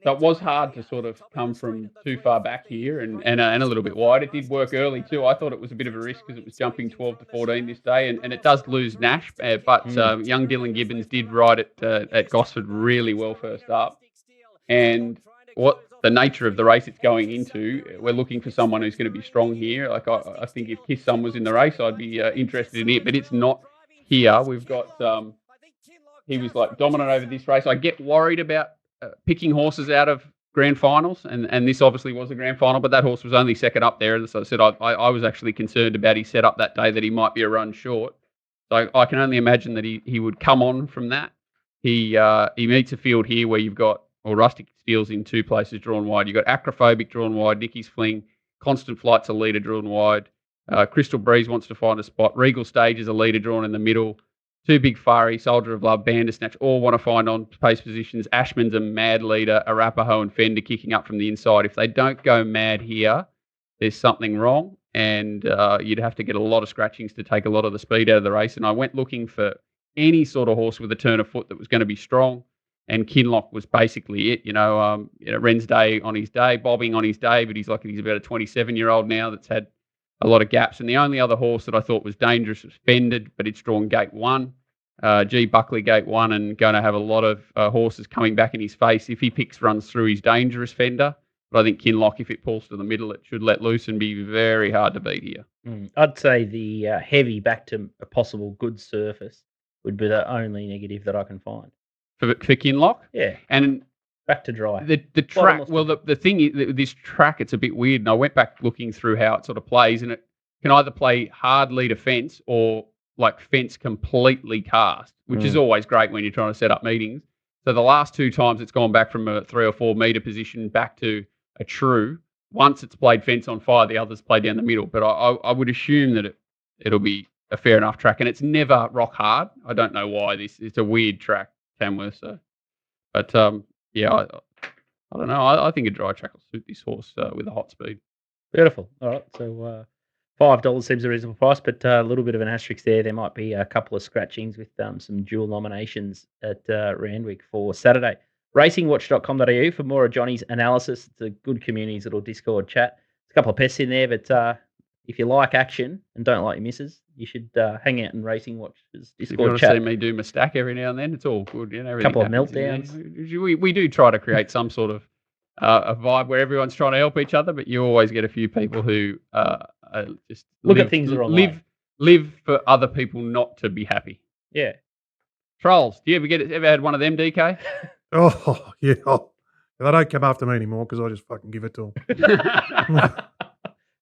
So it was hard to sort of come from too far back here and a little bit wide. It did work early too. I thought it was a bit of a risk because it was jumping 12 to 14 this day, and it does lose Nash, but young Dylan Gibbons did ride it at Gosford really well first up. And what the nature of the race it's going into, we're looking for someone who's going to be strong here. Like I think if Kiss Sun was in the race, I'd be interested in it, but it's not here. We've got he was like dominant over this race. I get worried about picking horses out of grand finals, and this obviously was a grand final, but that horse was only second up there. And so I said I was actually concerned about his setup that day, that he might be a run short. So I can only imagine that he would come on from that. He meets a field here where you've got Rustic Steel's in 2 places drawn wide. You've got Acrophobic drawn wide, Nicky's Fling, Constant Flight's a leader drawn wide. Crystal Breeze wants to find a spot. Regal Stage is a leader drawn in the middle. 2 Big Fiery, Soldier of Love, Bandersnatch, all want to find on pace positions. Ashman's a mad leader, Arapaho and Fender kicking up from the inside. If they don't go mad here, there's something wrong, and you'd have to get a lot of scratchings to take a lot of the speed out of the race. And I went looking for any sort of horse with a turn of foot that was going to be strong, and Kinloch was basically it. Wren's Day on his day, bobbing on his day, but he's about a 27-year-old now that's had a lot of gaps. And the only other horse that I thought was dangerous was Fended, but it's drawn gate 1. G. Buckley gate 1, and going to have a lot of horses coming back in his face. If he runs through, he's dangerous, Fender. But I think Kinloch, if it pulls to the middle, it should let loose and be very hard to beat here. I'd say the heavy back to a possible good surface would be the only negative that I can find. For Kinloch? Yeah. And back to dry. The track, well, the thing is, this track, it's a bit weird. And I went back looking through how it sort of plays, and it can either play hard leader fence or like fence completely cast, which is always great when you're trying to set up meetings. So the last 2 times it's gone back from a 3 or 4 metre position back to a true. Once it's played fence on fire, the others play down the middle. But I would assume that it'll be a fair enough track, and it's never rock hard. I don't know why it's a weird track, Tamworth. So, but yeah, I don't know. I think a dry track will suit this horse with a hot speed. Beautiful. All right, so $5 seems a reasonable price, but a little bit of an asterisk there. There might be a couple of scratchings with some dual nominations at Randwick for Saturday. Racingwatch.com.au for more of Johnny's analysis. It's a good community's little Discord chat. There's a couple of pests in there, but if you like action and don't like your misses, you should hang out in Racing Watch's Discord chat. If you want to see me do my stack every now and then, it's all good. You know, a couple of meltdowns. We do try to create some sort of a vibe where everyone's trying to help each other, but you always get a few people who just look at things the wrong way. Live for other people not to be happy. Yeah. Trolls. Do you ever had one of them, DK? Oh, yeah. They don't come after me anymore because I just fucking give it to them.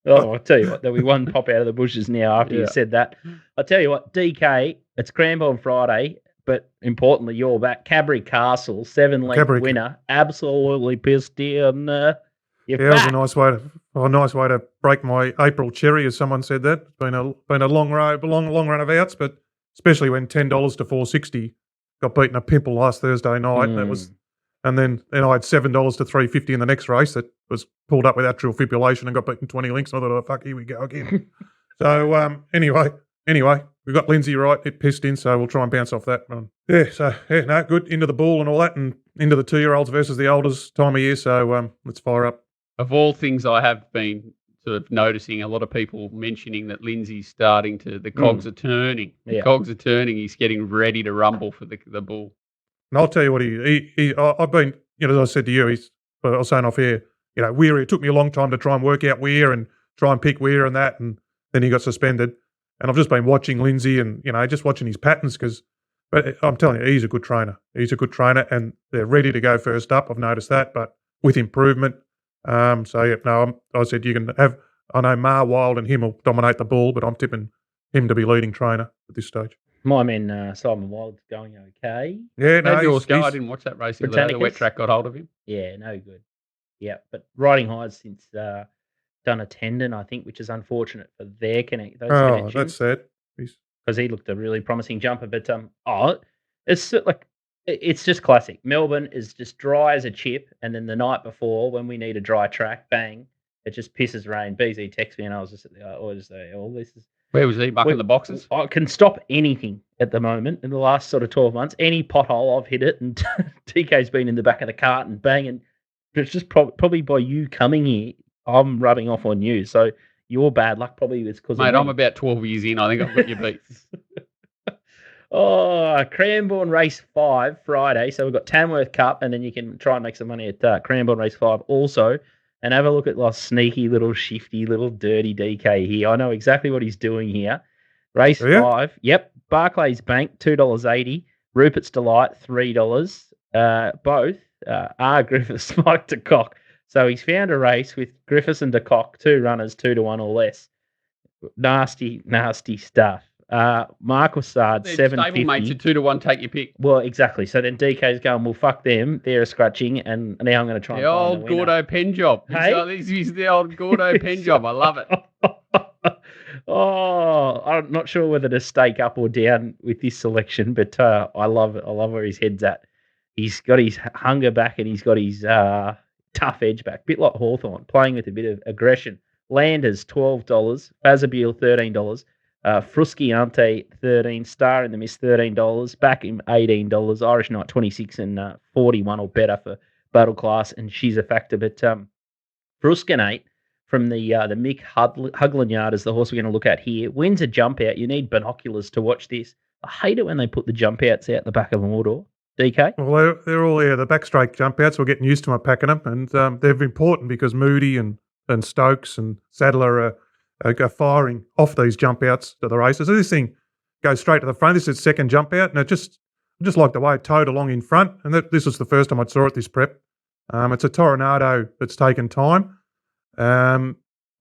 Oh, I'll tell you what, there'll be one pop out of the bushes now after you said that. I'll tell you what, DK, it's Cranbourne Friday, but importantly, you're back. Cadbury Castle, 7-length winner, absolutely pissed in. It was a nice way to break my April cherry, as someone said that. It's been a long run of outs, but especially when $10 to $4.60 got beaten a pimple last Thursday night. And then I had $7 to $3.50 in the next race that was pulled up with atrial fibrillation and got beaten 20 links. And I thought, oh, fuck, here we go again. So anyway, we got Lindsay right. It pissed in, so we'll try and bounce off that. Good. Into the bull and all that, and into the 2-year-olds versus the oldest time of year. So let's fire up. Of all things, I have been sort of noticing a lot of people mentioning that Lindsay's starting to, the cogs are turning. The cogs are turning. He's getting ready to rumble for the bull. And I'll tell you what, I've been, as I said to you, I was saying off here, Weir, it took me a long time to try and work out Weir and try and pick Weir and that, and then he got suspended. And I've just been watching Lindsay and, just watching his patterns but I'm telling you, he's a good trainer. He's a good trainer, and they're ready to go first up. I've noticed that, but with improvement. I said you can have, I know Mar Wild and him will dominate the bull, but I'm tipping him to be leading trainer at this stage. My man, Simon Wild's going okay. Yeah, no, I didn't watch that race. The wet track got hold of him. Yeah, no good. Yeah, but riding high since done a tendon, I think, which is unfortunate for their connections. That's sad. Because he looked a really promising jumper. But it's just classic. Melbourne is just dry as a chip, and then the night before, when we need a dry track, bang, it just pisses rain. BZ texts me, and I was just at this is. Where was he? Bucking the boxes? I can stop anything at the moment in the last sort of 12 months. Any pothole, I've hit it, and TK's been in the back of the cart and banging. It's just probably by you coming here, I'm rubbing off on you. So your bad luck probably is because Mate, I'm about 12 years in. I think I've got your beats. Cranbourne Race 5 Friday. So we've got Tamworth Cup, and then you can try and make some money at Cranbourne Race 5 also. And have a look at like sneaky little shifty little dirty DK here. I know exactly what he's doing here. Race 5. Yep. Barclays Bank, $2.80. Rupert's Delight, $3. Both are Griffiths, Mike de Kock. So he's found a race with Griffiths and de Kock, 2 runners, 2-1 or less. Nasty, nasty stuff. Mark Wassard, $7.50. Stablemate, you 2-1, take your pick. Well, exactly. So then DK's going, well, fuck them. They're a scratching, and now I'm going to try and find the winner. Gordo pen job. Hey? He's the old Gordo pen job. I love it. I'm not sure whether to stake up or down with this selection, but I love it. I love where his head's at. He's got his hunger back, and he's got his tough edge back. Bit like Hawthorn, playing with a bit of aggression. Landers, $12. Fazabeel, $13. Frusciante, $13. Star in the Miss, $13. Back him, $18. Irish Knight, 26 and 41 or better for Battle Class, and she's a factor. But Frusciante from the Mick Hugland Yard is the horse we're going to look at here. Wins a jump out. You need binoculars to watch this. I hate it when they put the jump outs out the back of the Mordor. DK? Well, they're all the backstraight jump outs. We're getting used to my packing them, and they're important because Moody and Stokes and Sadler are firing off these jump outs to the races. So this thing goes straight to the front. This is its second jump out, and I just like the way it towed along in front. And this was the first time I saw it this prep. It's a Toronado that's taken time.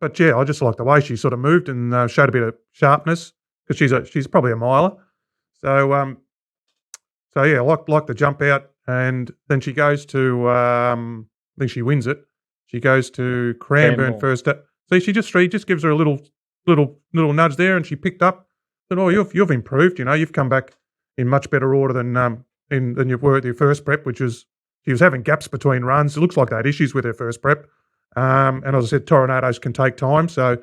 But yeah, I just like the way she sort of moved and showed a bit of sharpness because she's probably a miler. So yeah, I like the jump out, and then she goes to I think she wins it. She goes to Cranbourne first. See, she just gives her a little nudge there, and she picked up. Said, "Oh, you've improved. You've come back in much better order than you were at your first prep, which is she was having gaps between runs. It looks like they had issues with her first prep." And as I said, Toronados can take time. So,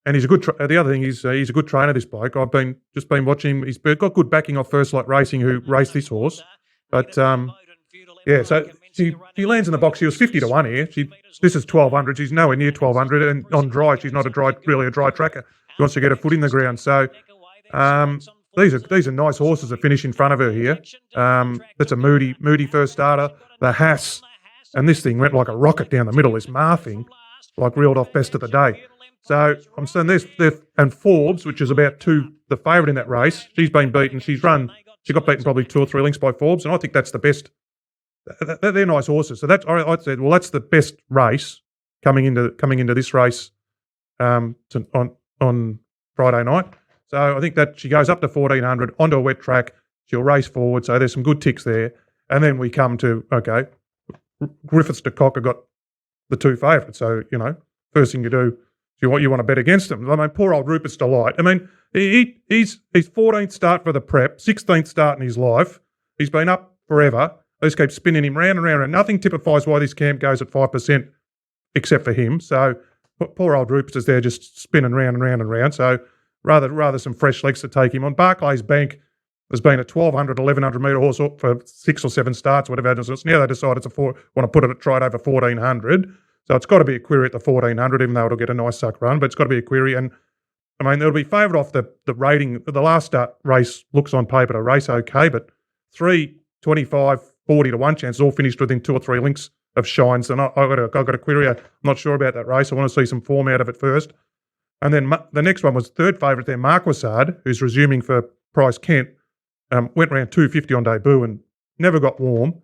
and he's a good. The other thing is he's a good trainer. This bloke. I've been watching him. He's got good backing off First Light Racing, who raced this horse. But yeah, so she lands in the box. She was 50 to 1 here. This is 1200. She's nowhere near 1200, and on dry, she's not really a dry tracker. She wants to get her foot in the ground. So these are nice horses that finish in front of her here. That's a Moody first starter. The Haas. And this thing went like a rocket down the middle, this Marthing, like reeled off best of the day. So I'm saying this, and Forbes, which is about the favourite in that race, she's been beaten. She got beaten probably 2 or 3 lengths by Forbes, and I think that's the best. They're nice horses. So I said, well, that's the best race coming into this race on Friday night. So I think that she goes up to 1400 onto a wet track. She'll race forward. So there's some good ticks there. And then we come to, okay, Griffiths to Cocker got the 2 favourites. So, first thing you do, you want to bet against them. I mean, poor old Rupert's Delight. I mean, he's 14th start for the prep, 16th start in his life. He's been up forever. They just keep spinning him round and round, and nothing typifies why this camp goes at 5% except for him. So poor old Rupert's is there just spinning round and round and round. So rather some fresh legs to take him on. Barclays Bank has been a 1,200, 1,100 metre horse for 6 or 7 starts, whatever. Now they decided want to put it try it over 1,400. So it's got to be a query at the 1,400, even though it'll get a nice suck run. But it's got to be a query. And, I mean, it'll be favoured off the rating. The last start race looks on paper to race okay, but 3, 25, 40 to 1 chance all finished within 2 or 3 lengths of shines. And I've got a query. I'm not sure about that race. I want to see some form out of it first. And then the next one was third favourite there, Marquisard, who's resuming for Price Kent. Went around 250 on debut and never got warm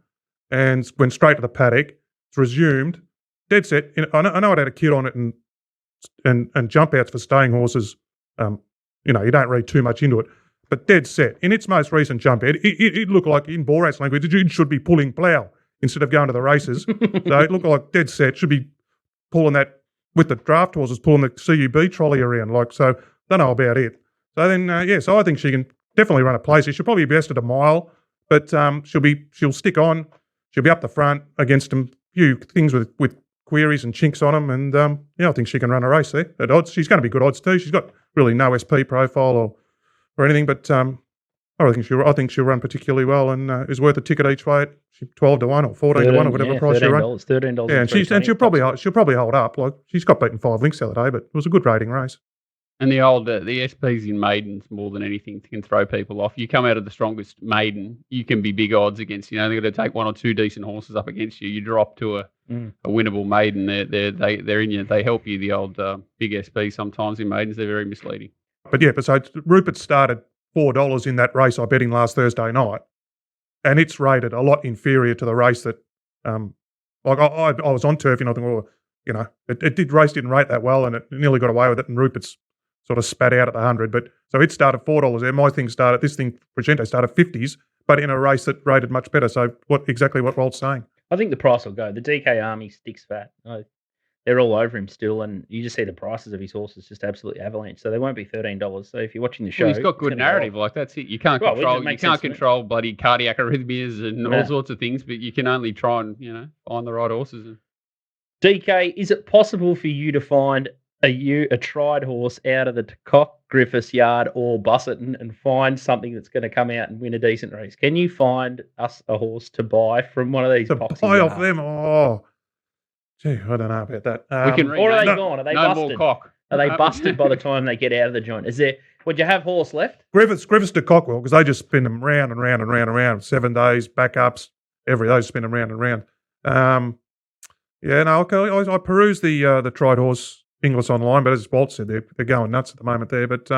and went straight to the paddock. It's resumed. Dead set. I know it had a kid on it and jump outs for staying horses. You don't read too much into it. But dead set. In its most recent jump out, it looked like, in Borat's language, it should be pulling plough instead of going to the races. So it looked like dead set. Should be pulling that, with the draft horses, pulling the CUB trolley around. So don't know about it. So then, so I think she can definitely run a place. She'll probably be best at a mile, but she'll stick on. She'll be up the front against a few things with queries and chinks on them, and I think she can run a race there at odds. She's going to be good odds too. She's got really no SP profile or anything, but I think she'll run particularly well and is worth a ticket each way at 12 to 1 or 14 to 1 or whatever price she'll run. $13. Yeah, and she'll probably hold up. Like she's got beaten 5 links the other day, but it was a good rating race. And the SPs in Maidens more than anything can throw people off. You come out of the strongest Maiden, you can be big odds against. They're going to take 1 or 2 decent horses up against you. You drop to a winnable Maiden, they're in you. They help you. The old big SP sometimes in Maidens, they're very misleading. But yeah, so Rupert started $4 in that race I bet in last Thursday night, and it's rated a lot inferior to the race that, I was on turf, I think, it didn't rate that well, and it nearly got away with it, and Rupert's sort of spat out at the 100. But so it started $4 there. This thing, Precento, started 50s, but in a race that rated much better. So exactly what Walt's saying. I think the price will go. The DK Army sticks fat. They're all over him still, and you just see the prices of his horses just absolutely avalanche. So they won't be $13. So if you're watching the show, he's got good narrative. Like that's it. You can't control bloody cardiac arrhythmias and all sorts of things, but you can only try and find the right horses. DK, is it possible for you to find a tried horse out of the Cock, Griffiths yard or Bussetton and find something that's going to come out and win a decent race? Can you find us a horse to buy from one of these? To buy off them? Oh, gee, I don't know about that. Or are they gone? Are they busted? More Cock. Are they busted by the time they get out of the joint? Would you have horse left? Griffiths to Cockwell, because they just spin them round and round and round and round. 7 days, backups, every day spin them round and round. I perused the Tried Horse English online, but as Walt said, they're going nuts at the moment there. But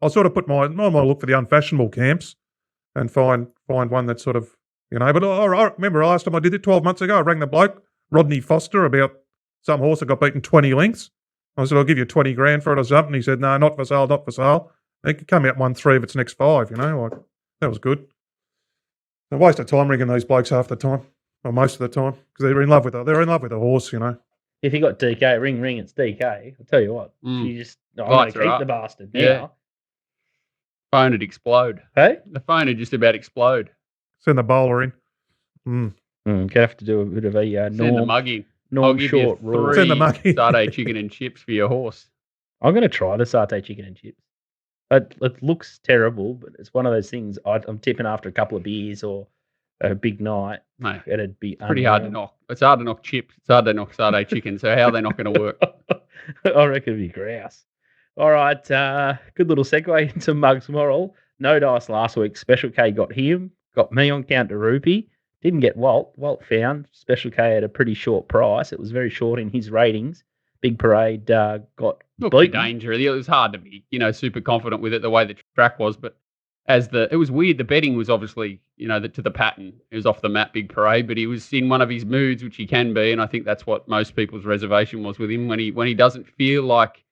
I'll sort of put my look for the unfashionable camps and find one that's sort of, But I remember last time I did it 12 months ago, I rang the bloke, Rodney Foster, about some horse that got beaten 20 lengths. I said, I'll give you 20 grand for it or something. He said, no, not for sale, not for sale. They could come out 1-3 of its next 5, that was good. A waste of time ringing these blokes half the time, or most of the time, because they're in love with the horse, If you got DK, ring, it's DK. I'll tell you what. You just, I'm going to keep the bastard now. Yeah. Phone would explode. Hey? The phone would just about explode. Send the bowler in. Gonna have to do a bit of a Send the mugging. Norm I'll give short you rule. 3 Send the mugging. satay chicken and chips for your horse. I'm going to try the satay chicken and chips. It looks terrible, but it's one of those things I'm tipping after a couple of beers or a big night. No, It'd be pretty hard to knock. It's hard to knock chips. It's hard to knock satay chicken. So how are they not going to work? I reckon it'd be grouse. All right, good little segue into Mug's Moral. No dice last week. Special K got him, got me on count to Rupee. Didn't get Walt. Walt found Special K at a pretty short price. It was very short in his ratings. Big Parade got beaten. Danger. It was hard to be, super confident with it the way the track was. But it was weird. The betting was obviously, to the pattern. It was off the map, Big Parade, but he was in one of his moods, which he can be, and I think that's what most people's reservation was with him. When he doesn't feel like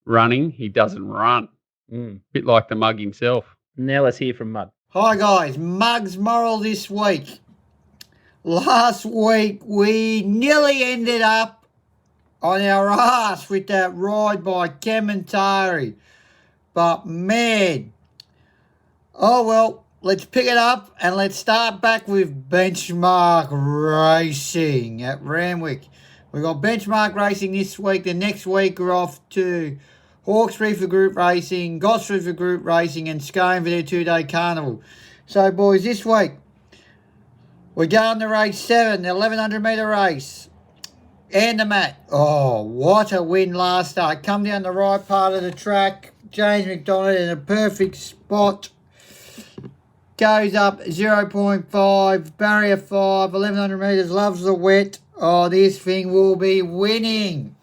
running, he doesn't run. Bit like the Mug himself. Now let's hear from Mug. Hi guys, Mug's Moral this week. Last week we nearly ended up on our ass with that ride by Kementari. But man, oh well, let's pick it up and let's start back with benchmark racing at Randwick. We've got benchmark racing this week. The next week we're off to Hawkesbury for group racing, Gosford for group racing, and Scone for their 2-day carnival. So boys, this week we're going to race 7, the 1100 metre race. And the mat. Oh, what a win last start. Come down the right part of the track. James McDonald in a perfect spot. Goes up 0.5, barrier 5, 1100 metres, loves the wet. Oh, this thing will be winning.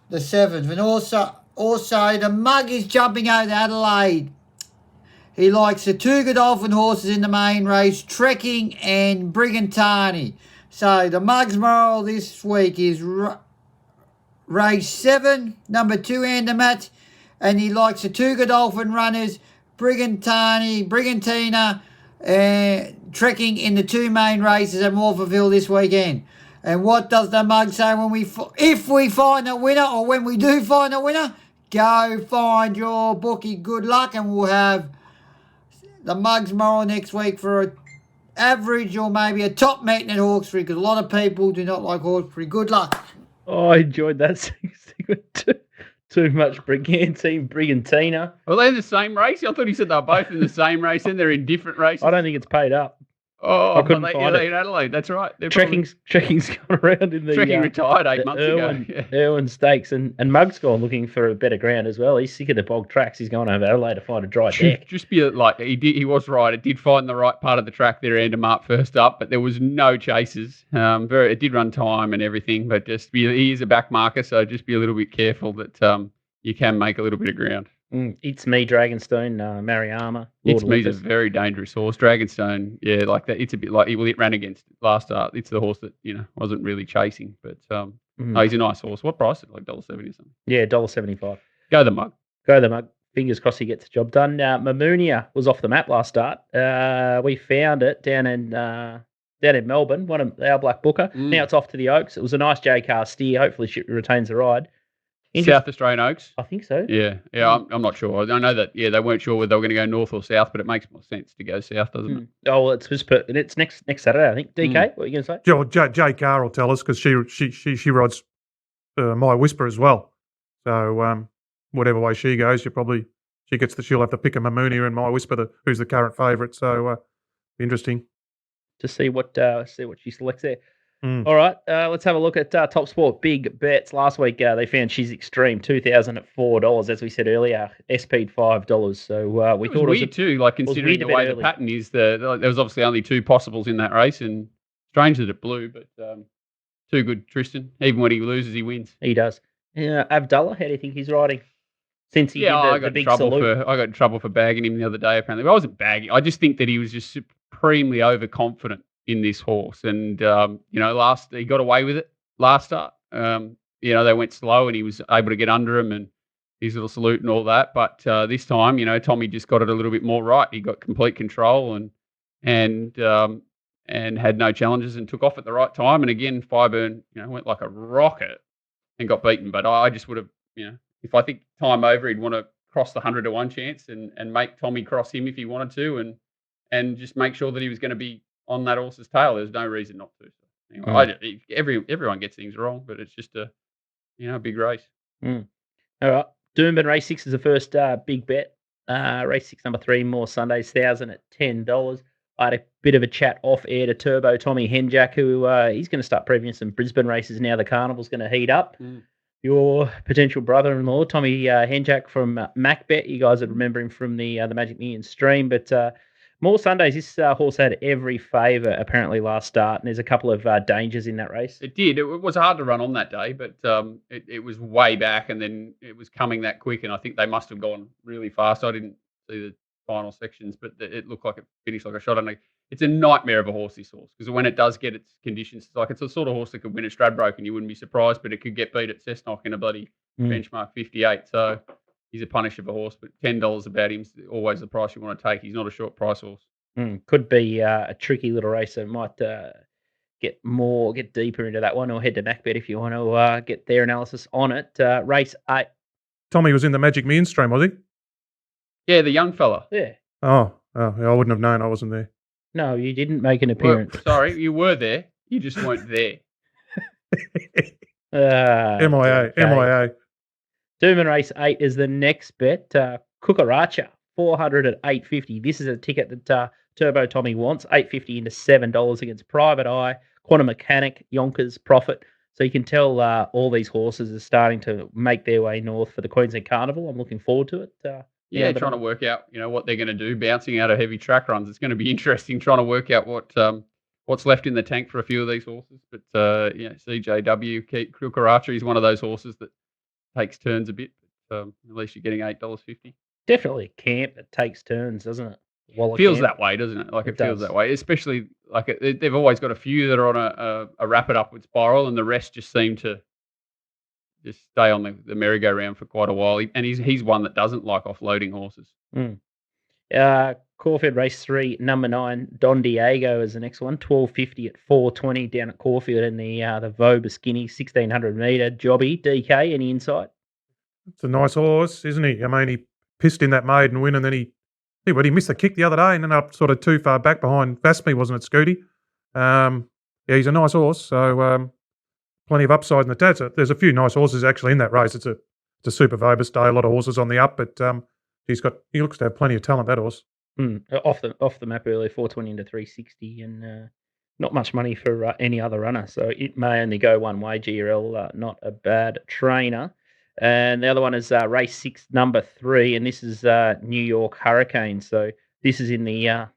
The 7th. And also the Mug is jumping over Adelaide. He likes the 2 Godolphin horses in the main race, Trekking and Brigantani. So the Mug's Moral this week is race 7, number 2 Andermatt, and he likes the 2 Godolphin runners, Brigantina, Trekking in the 2 main races at Morpheville this weekend. And what does the Mug say if we find a winner, or when we do find a winner? Go find your bookie. Good luck, and we'll have the Mug's Moral next week for a average or maybe a top meeting at Hawkesbury, because a lot of people do not like Hawkesbury. Good luck. Oh, I enjoyed that segment too much. Brigantina. Well, they're in the same race? I thought he said they were both in the same race and they're in different races. I don't think it's paid up. Oh, I couldn't find it. In Adelaide, that's right. Trekking's gone around in the... Trekking retired 8 months ago. Yeah. Irwin Stakes, and Mug's gone looking for a better ground as well. He's sick of the bog tracks. He's going over Adelaide to find a dry deck. Just be like, he was right. It did find the right part of the track there, Andermatt first up, but there was no chases. It did run time and everything, but he is a back marker, so just be a little bit careful that you can make a little bit of ground. It's Me, Dragonstone, Mariama. It's Me's a very dangerous horse. Dragonstone, yeah, like that. It's a bit like it ran against last start. It's the horse that wasn't really chasing, but he's a nice horse. What price? Like $1.70 or something. Yeah, $1.75. Go the Mug. Fingers crossed he gets the job done. Mamounia was off the map last start. We found it down in Melbourne, one of our black booker. Now it's off to the Oaks. It was a nice J-car steer. Hopefully she retains the ride. South Australian Oaks? I think so. Yeah. I'm not sure. I know that, they weren't sure whether they were going to go north or south, but it makes more sense to go south, doesn't it? Oh, well, it's next Saturday, I think. DK, what are you going to say? Jay Carr will tell us, because she rides My Whisper as well. So whatever way she goes, she'll have to pick a Mamounia and My Whisper, who's the current favourite. So interesting to see what she selects there. All right, let's have a look at TopSport Big Bets. Last week they found She's Extreme, $2,000 at $4. As we said earlier, SP'd $5. So we thought it was weird too, like considering the way the pattern is. There was obviously only two possibles in that race, and strange that it blew, but too good, Tristan. Even when he loses, he wins. He does. Abdullah, how do you think he's riding? Since he did the big salute. I got in trouble for bagging him the other day, apparently. But I wasn't bagging. I just think that he was just supremely overconfident in this horse. And, he got away with it last start. They went slow and he was able to get under him and his little salute and all that. But this time, Tommy just got it a little bit more right. He got complete control and had no challenges and took off at the right time. And again, Fireburn, went like a rocket and got beaten. But I just would have, if I think time over, he'd want to cross the 100-1 chance and make Tommy cross him if he wanted to and just make sure that he was going to be on that horse's tail. There's no reason not to. So anyway, everyone gets things wrong, but it's just a big race. All right. Doomben Race 6 is the first big bet. Race 6, number 3, more Sundays, 1,000 at $10. I had a bit of a chat off air to Turbo Tommy Henjack, who he's going to start previewing some Brisbane races now. The carnival's going to heat up. Your potential brother-in-law, Tommy Henjack from MacBet. You guys would remember him from the Magic Millions stream. But more Sundays, this horse had every favour apparently last start, and there's a couple of dangers in that race. It did. It was hard to run on that day, but it was way back, and then it was coming that quick, and I think they must have gone really fast. I didn't see the final sections, but it looked like it finished like a shot. And it's a nightmare of a horse, this horse, because when it does get its conditions, it's a sort of horse that could win at Stradbroke and you wouldn't be surprised, but it could get beat at Cessnock in a bloody benchmark 58. So he's a punish of a horse, but $10 about him is always the price you want to take. He's not a short price horse. Could be a tricky little race. So might get deeper into that one, or head to MacBet if you want to get their analysis on it. Race 8. Tommy was in the Magic Millions stream, was he? Yeah, the young fella. Yeah. Oh, yeah, I wouldn't have known. I wasn't there. No, you didn't make an appearance. Well, sorry, you were there. You just weren't there. MIA. Doomben Race 8 is the next bet. Kukaracha, 400 at $8.50. This is a ticket that Turbo Tommy wants. $8.50 into $7 against Private Eye, Quantum Mechanic, Yonkers, Profit. So you can tell all these horses are starting to make their way north for the Queensland Carnival. I'm looking forward to it. Trying to work out, what they're going to do, bouncing out of heavy track runs. It's going to be interesting trying to work out what's left in the tank for a few of these horses. But CJW, Kukaracha is one of those horses that takes turns a bit. At least you're getting $8.50. Definitely a camp that takes turns, doesn't it? It feels that way, doesn't it? Like it feels that way, especially like they've always got a few that are on a rapid upward spiral, and the rest just seem to just stay on the merry-go-round for quite a while. And he's one that doesn't like offloading horses. Caulfield Race 3, number 9, Don Diego is the next one. $12.50 at $4.20 down at Caulfield in the VOBIS skinny 1,600 metre jobby. DK, any insight? It's a nice horse, isn't he? I mean, he pissed in that maiden win, and then he missed the kick the other day and ended up sort of too far back behind Vasmy, wasn't it, Scooty? He's a nice horse, so plenty of upside in the tats. There's a few nice horses actually in that race. It's a super VOBIS day, a lot of horses on the up, but he looks to have plenty of talent, that horse. Off the map earlier, 420 into 360, and not much money for any other runner, so it may only go one way. GRL, not a bad trainer. And the other one is race 6, number 3, and this is New York Hurricane. So this is in the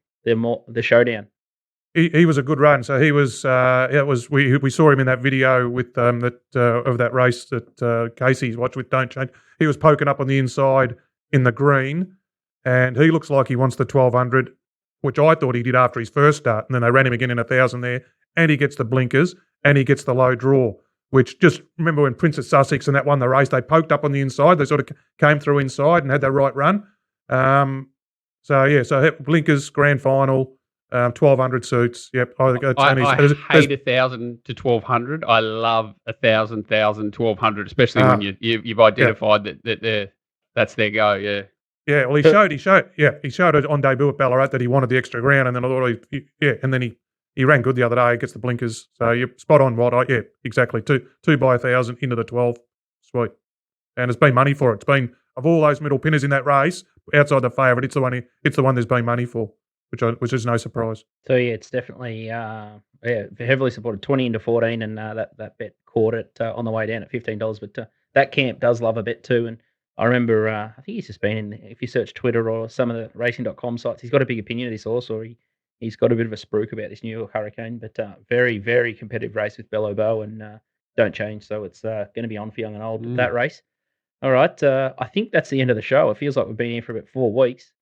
showdown. He was a good run. So he was. We saw him in that video with of that race that Casey's watched with Don't Change. He was poking up on the inside in the green, and he looks like he wants the 1,200, which I thought he did after his first start. And then they ran him again in 1,000 there, and he gets the blinkers, and he gets the low draw. Which just remember when Princess Sussex and that won the race, they poked up on the inside. They sort of came through inside and had that right run. So blinkers, grand final. 1,200 suits. Yep. I hate 1,000 to 1,200. I love 1,000, 1,200, especially when you've identified that that's their go. Yeah. Yeah. Well, he showed it on debut at Ballarat that he wanted the extra ground, and then I thought and then he ran good the other day. Gets the blinkers. So you're spot on, Rod. Yeah, exactly. Two by 1,000 into the 12. Sweet. And it's been money for it. It's been of all those middle pinners in that race outside the favourite. It's the one there's been money for. which is no surprise. So yeah, it's definitely heavily supported. 20 into 14, and that bet caught it on the way down at $15. But that camp does love a bet too. And I remember, I think he's just been in. If you search Twitter or some of the racing.com sites, he's got a big opinion of this horse, or he's got a bit of a spruik about this New York Hurricane. But very, very competitive race with Bello Bow, and don't change. So it's going to be on for young and old that race. All right, I think that's the end of the show. It feels like we've been here for about 4 weeks.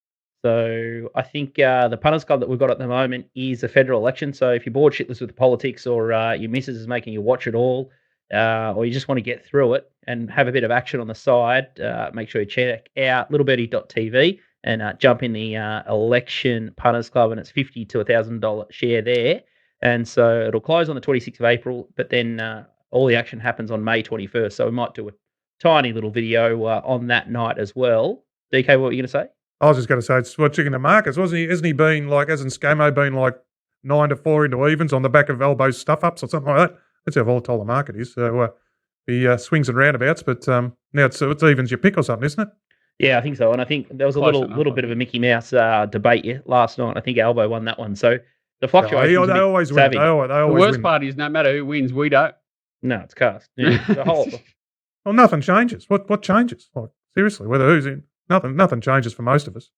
So I think the punters club that we've got at the moment is a federal election. So if you're bored shitless with the politics, or your missus is making you watch it all, or you just want to get through it and have a bit of action on the side, make sure you check out littlebirdie.tv and jump in the election punters club, and it's $50 to $1,000 share there. And so it'll close on the 26th of April, but then all the action happens on May 21st. So we might do a tiny little video on that night as well. DK, what were you going to say? I was just going to say, it's watching in the markets, wasn't he? Isn't he been like, hasn't Scamo been like 9 to 4 into evens on the back of Elbow's stuff ups or something like that? That's how volatile the market is. So he swings and roundabouts, but now it's evens your pick or something, isn't it? Yeah, I think so. And I think there was a little bit of a Mickey Mouse debate last night. I think Albo won that one. So the fluctuations they always win. They always the worst win. part is no matter who wins, we don't. No, it's cast. Yeah, the whole. Well, nothing changes. What changes? Like, seriously, whether who's in, nothing changes for most of us.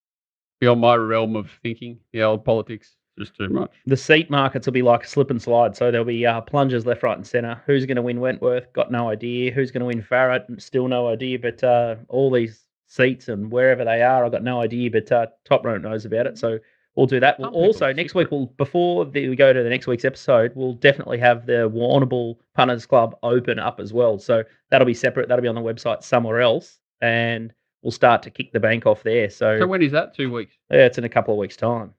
Beyond my realm of thinking, the old politics, just too much. The seat markets will be like a slip and slide. So there'll be plungers left, right, and centre. Who's going to win Wentworth? Got no idea. Who's going to win Farrett? Still no idea. But all these seats and wherever they are, I've got no idea. But Top Rope knows about it. So we'll do that. We'll also, next week, before we go to the next week's episode, we'll definitely have the Warrnambool Punters Club open up as well. So that'll be separate. That'll be on the website somewhere else. And we'll start to kick the bank off there. So when is that? 2 weeks? Yeah, it's in a couple of weeks' time.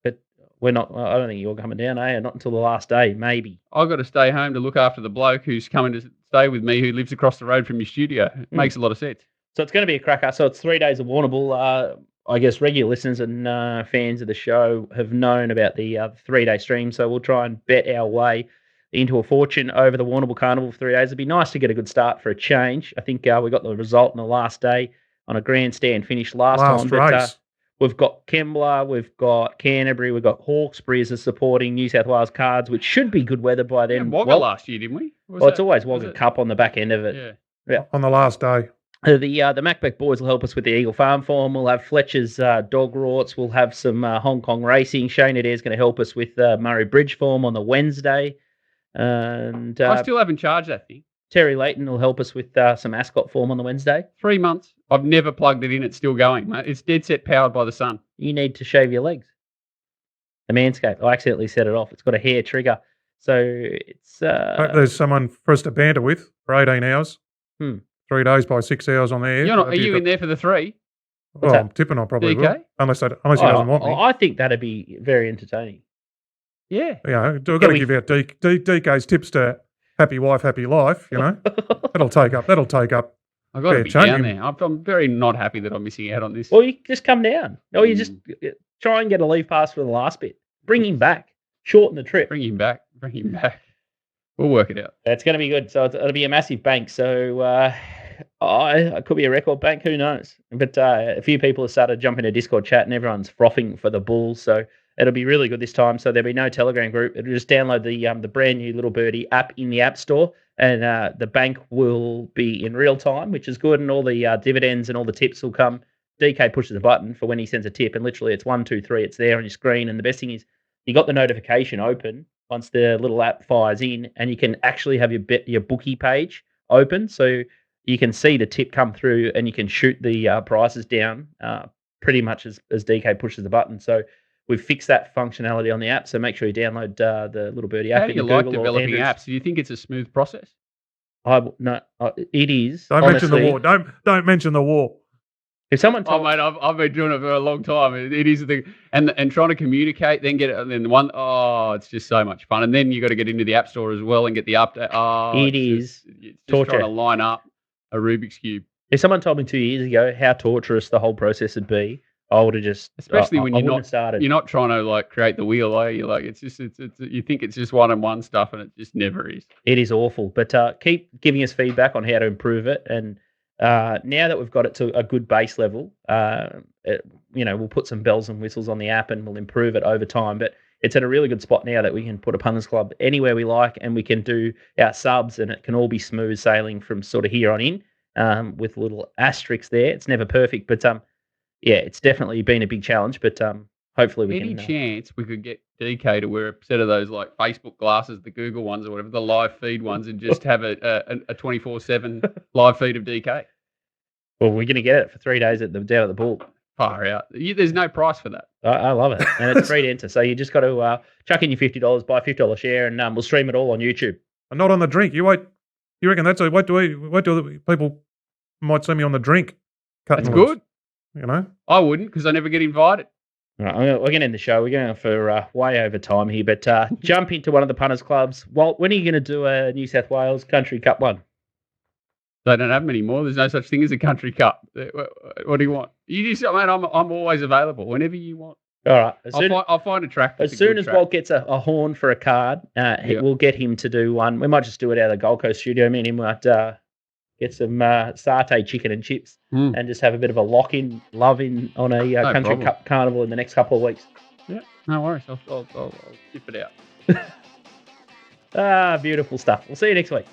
But we're not. I don't think you're coming down, eh? Not until the last day, maybe. I've got to stay home to look after the bloke who's coming to stay with me, who lives across the road from your studio. It makes a lot of sense. So it's going to be a cracker. So it's 3 days of Warrnambool. I guess regular listeners and fans of the show have known about the 3-day stream. So we'll try and bet our way into a fortune over the Warrnambool Carnival for 3 days. It'd be nice to get a good start for a change. I think we got the result on the last day on a grandstand finish last time. But we've got Kembla, we've got Canterbury, we've got Hawkesbury as a supporting New South Wales cards, which should be good weather by then. Wagga last year, didn't we? It's always Wagga Cup on the back end of it. Yeah. On the last day. The Macbeck boys will help us with the Eagle Farm form. We'll have Fletcher's dog rorts. We'll have some Hong Kong racing. Shane Adair's going to help us with Murray Bridge form on the Wednesday. And I still haven't charged that thing. Terry Leighton will help us with some Ascot form on the Wednesday. 3 months. I've never plugged it in. It's still going, mate. It's dead set powered by the sun. You need to shave your legs. The Manscaped. I accidentally set it off. It's got a hair trigger. So it's... There's someone for us to banter with for 18 hours. 3 days by 6 hours on the air. Are you in there for the 3? Well, I'm tipping I probably will. Unless he doesn't want me. I think that'd be very entertaining. Yeah. We've got to give out DK's tips to happy wife, happy life, That'll take up. I've got to be down there. I'm very not happy that I'm missing out on this. Well, you just come down. Or you just try and get a leave pass for the last bit. Bring him back. Shorten the trip. Bring him back. We'll work it out. It's going to be good. So it'll be a massive bank. So it could be a record bank. Who knows? But a few people have started jumping into Discord chat and everyone's frothing for the Bulls. So it'll be really good this time. So there'll be no Telegram group. It'll just download the brand new Little Birdie app in the App Store. And the bank will be in real time, which is good. And all the dividends and all the tips will come. DK pushes a button for when he sends a tip. And literally it's 1, 2, 3. It's there on your screen. And the best thing is you got the notification open once the little app fires in, and you can actually have your bookie page open, so you can see the tip come through, and you can shoot the prices down pretty much as DK pushes the button. So we've fixed that functionality on the app. So make sure you download the Little Birdie app. How do you like developing apps? Do you think it's a smooth process? No, it is. Don't mention the war. Don't mention the war. If someone told mate, I've been doing it for a long time. It is the and trying to communicate, then get it, and then it's just so much fun. And then you got to get into the App Store as well and get the update. It's just torture. Trying to line up a Rubik's cube. If someone told me 2 years ago how torturous the whole process would be, I would have just, especially when you're not trying to like create the wheel, are you? Like it's you think it's just one-on-one stuff, and it just never is. It is awful, but keep giving us feedback on how to improve it, and Now that we've got it to a good base level, we'll put some bells and whistles on the app and we'll improve it over time. But it's at a really good spot now that we can put a punters club anywhere we like, and we can do our subs, and it can all be smooth sailing from sort of here on in, with little asterisks there. It's never perfect, but it's definitely been a big challenge. But hopefully we can. Any chance we could get DK to wear a set of those like Facebook glasses, the Google ones or whatever, the live feed ones, and just have a 24/7 live feed of DK? Well, we're going to get it for 3 days down at the Bull. Far out. There's no price for that. I love it, and it's free to enter. So you just got to chuck in your $50, buy a $50 share, and we'll stream it all on YouTube. And not on the drink. You reckon that's what do people might see me on the drink? That's good. You know, I wouldn't, because I never get invited. All right, we're going to end the show. We're going for way over time here, but jump into one of the punters clubs. Walt, when are you going to do a New South Wales Country Cup one? They don't have them anymore. There's no such thing as a country cup. What do you want? You just, mate, I'm always available whenever you want. All right. I'll find a track. As soon as Walt gets a horn for a card, we'll get him to do one. We might just do it out of the Gold Coast studio. Me and him might get some satay chicken and chips and just have a bit of a lock-in, love-in on a Country Cup carnival in the next couple of weeks. Yeah, no worries. I'll tip it out. Beautiful stuff. We'll see you next week.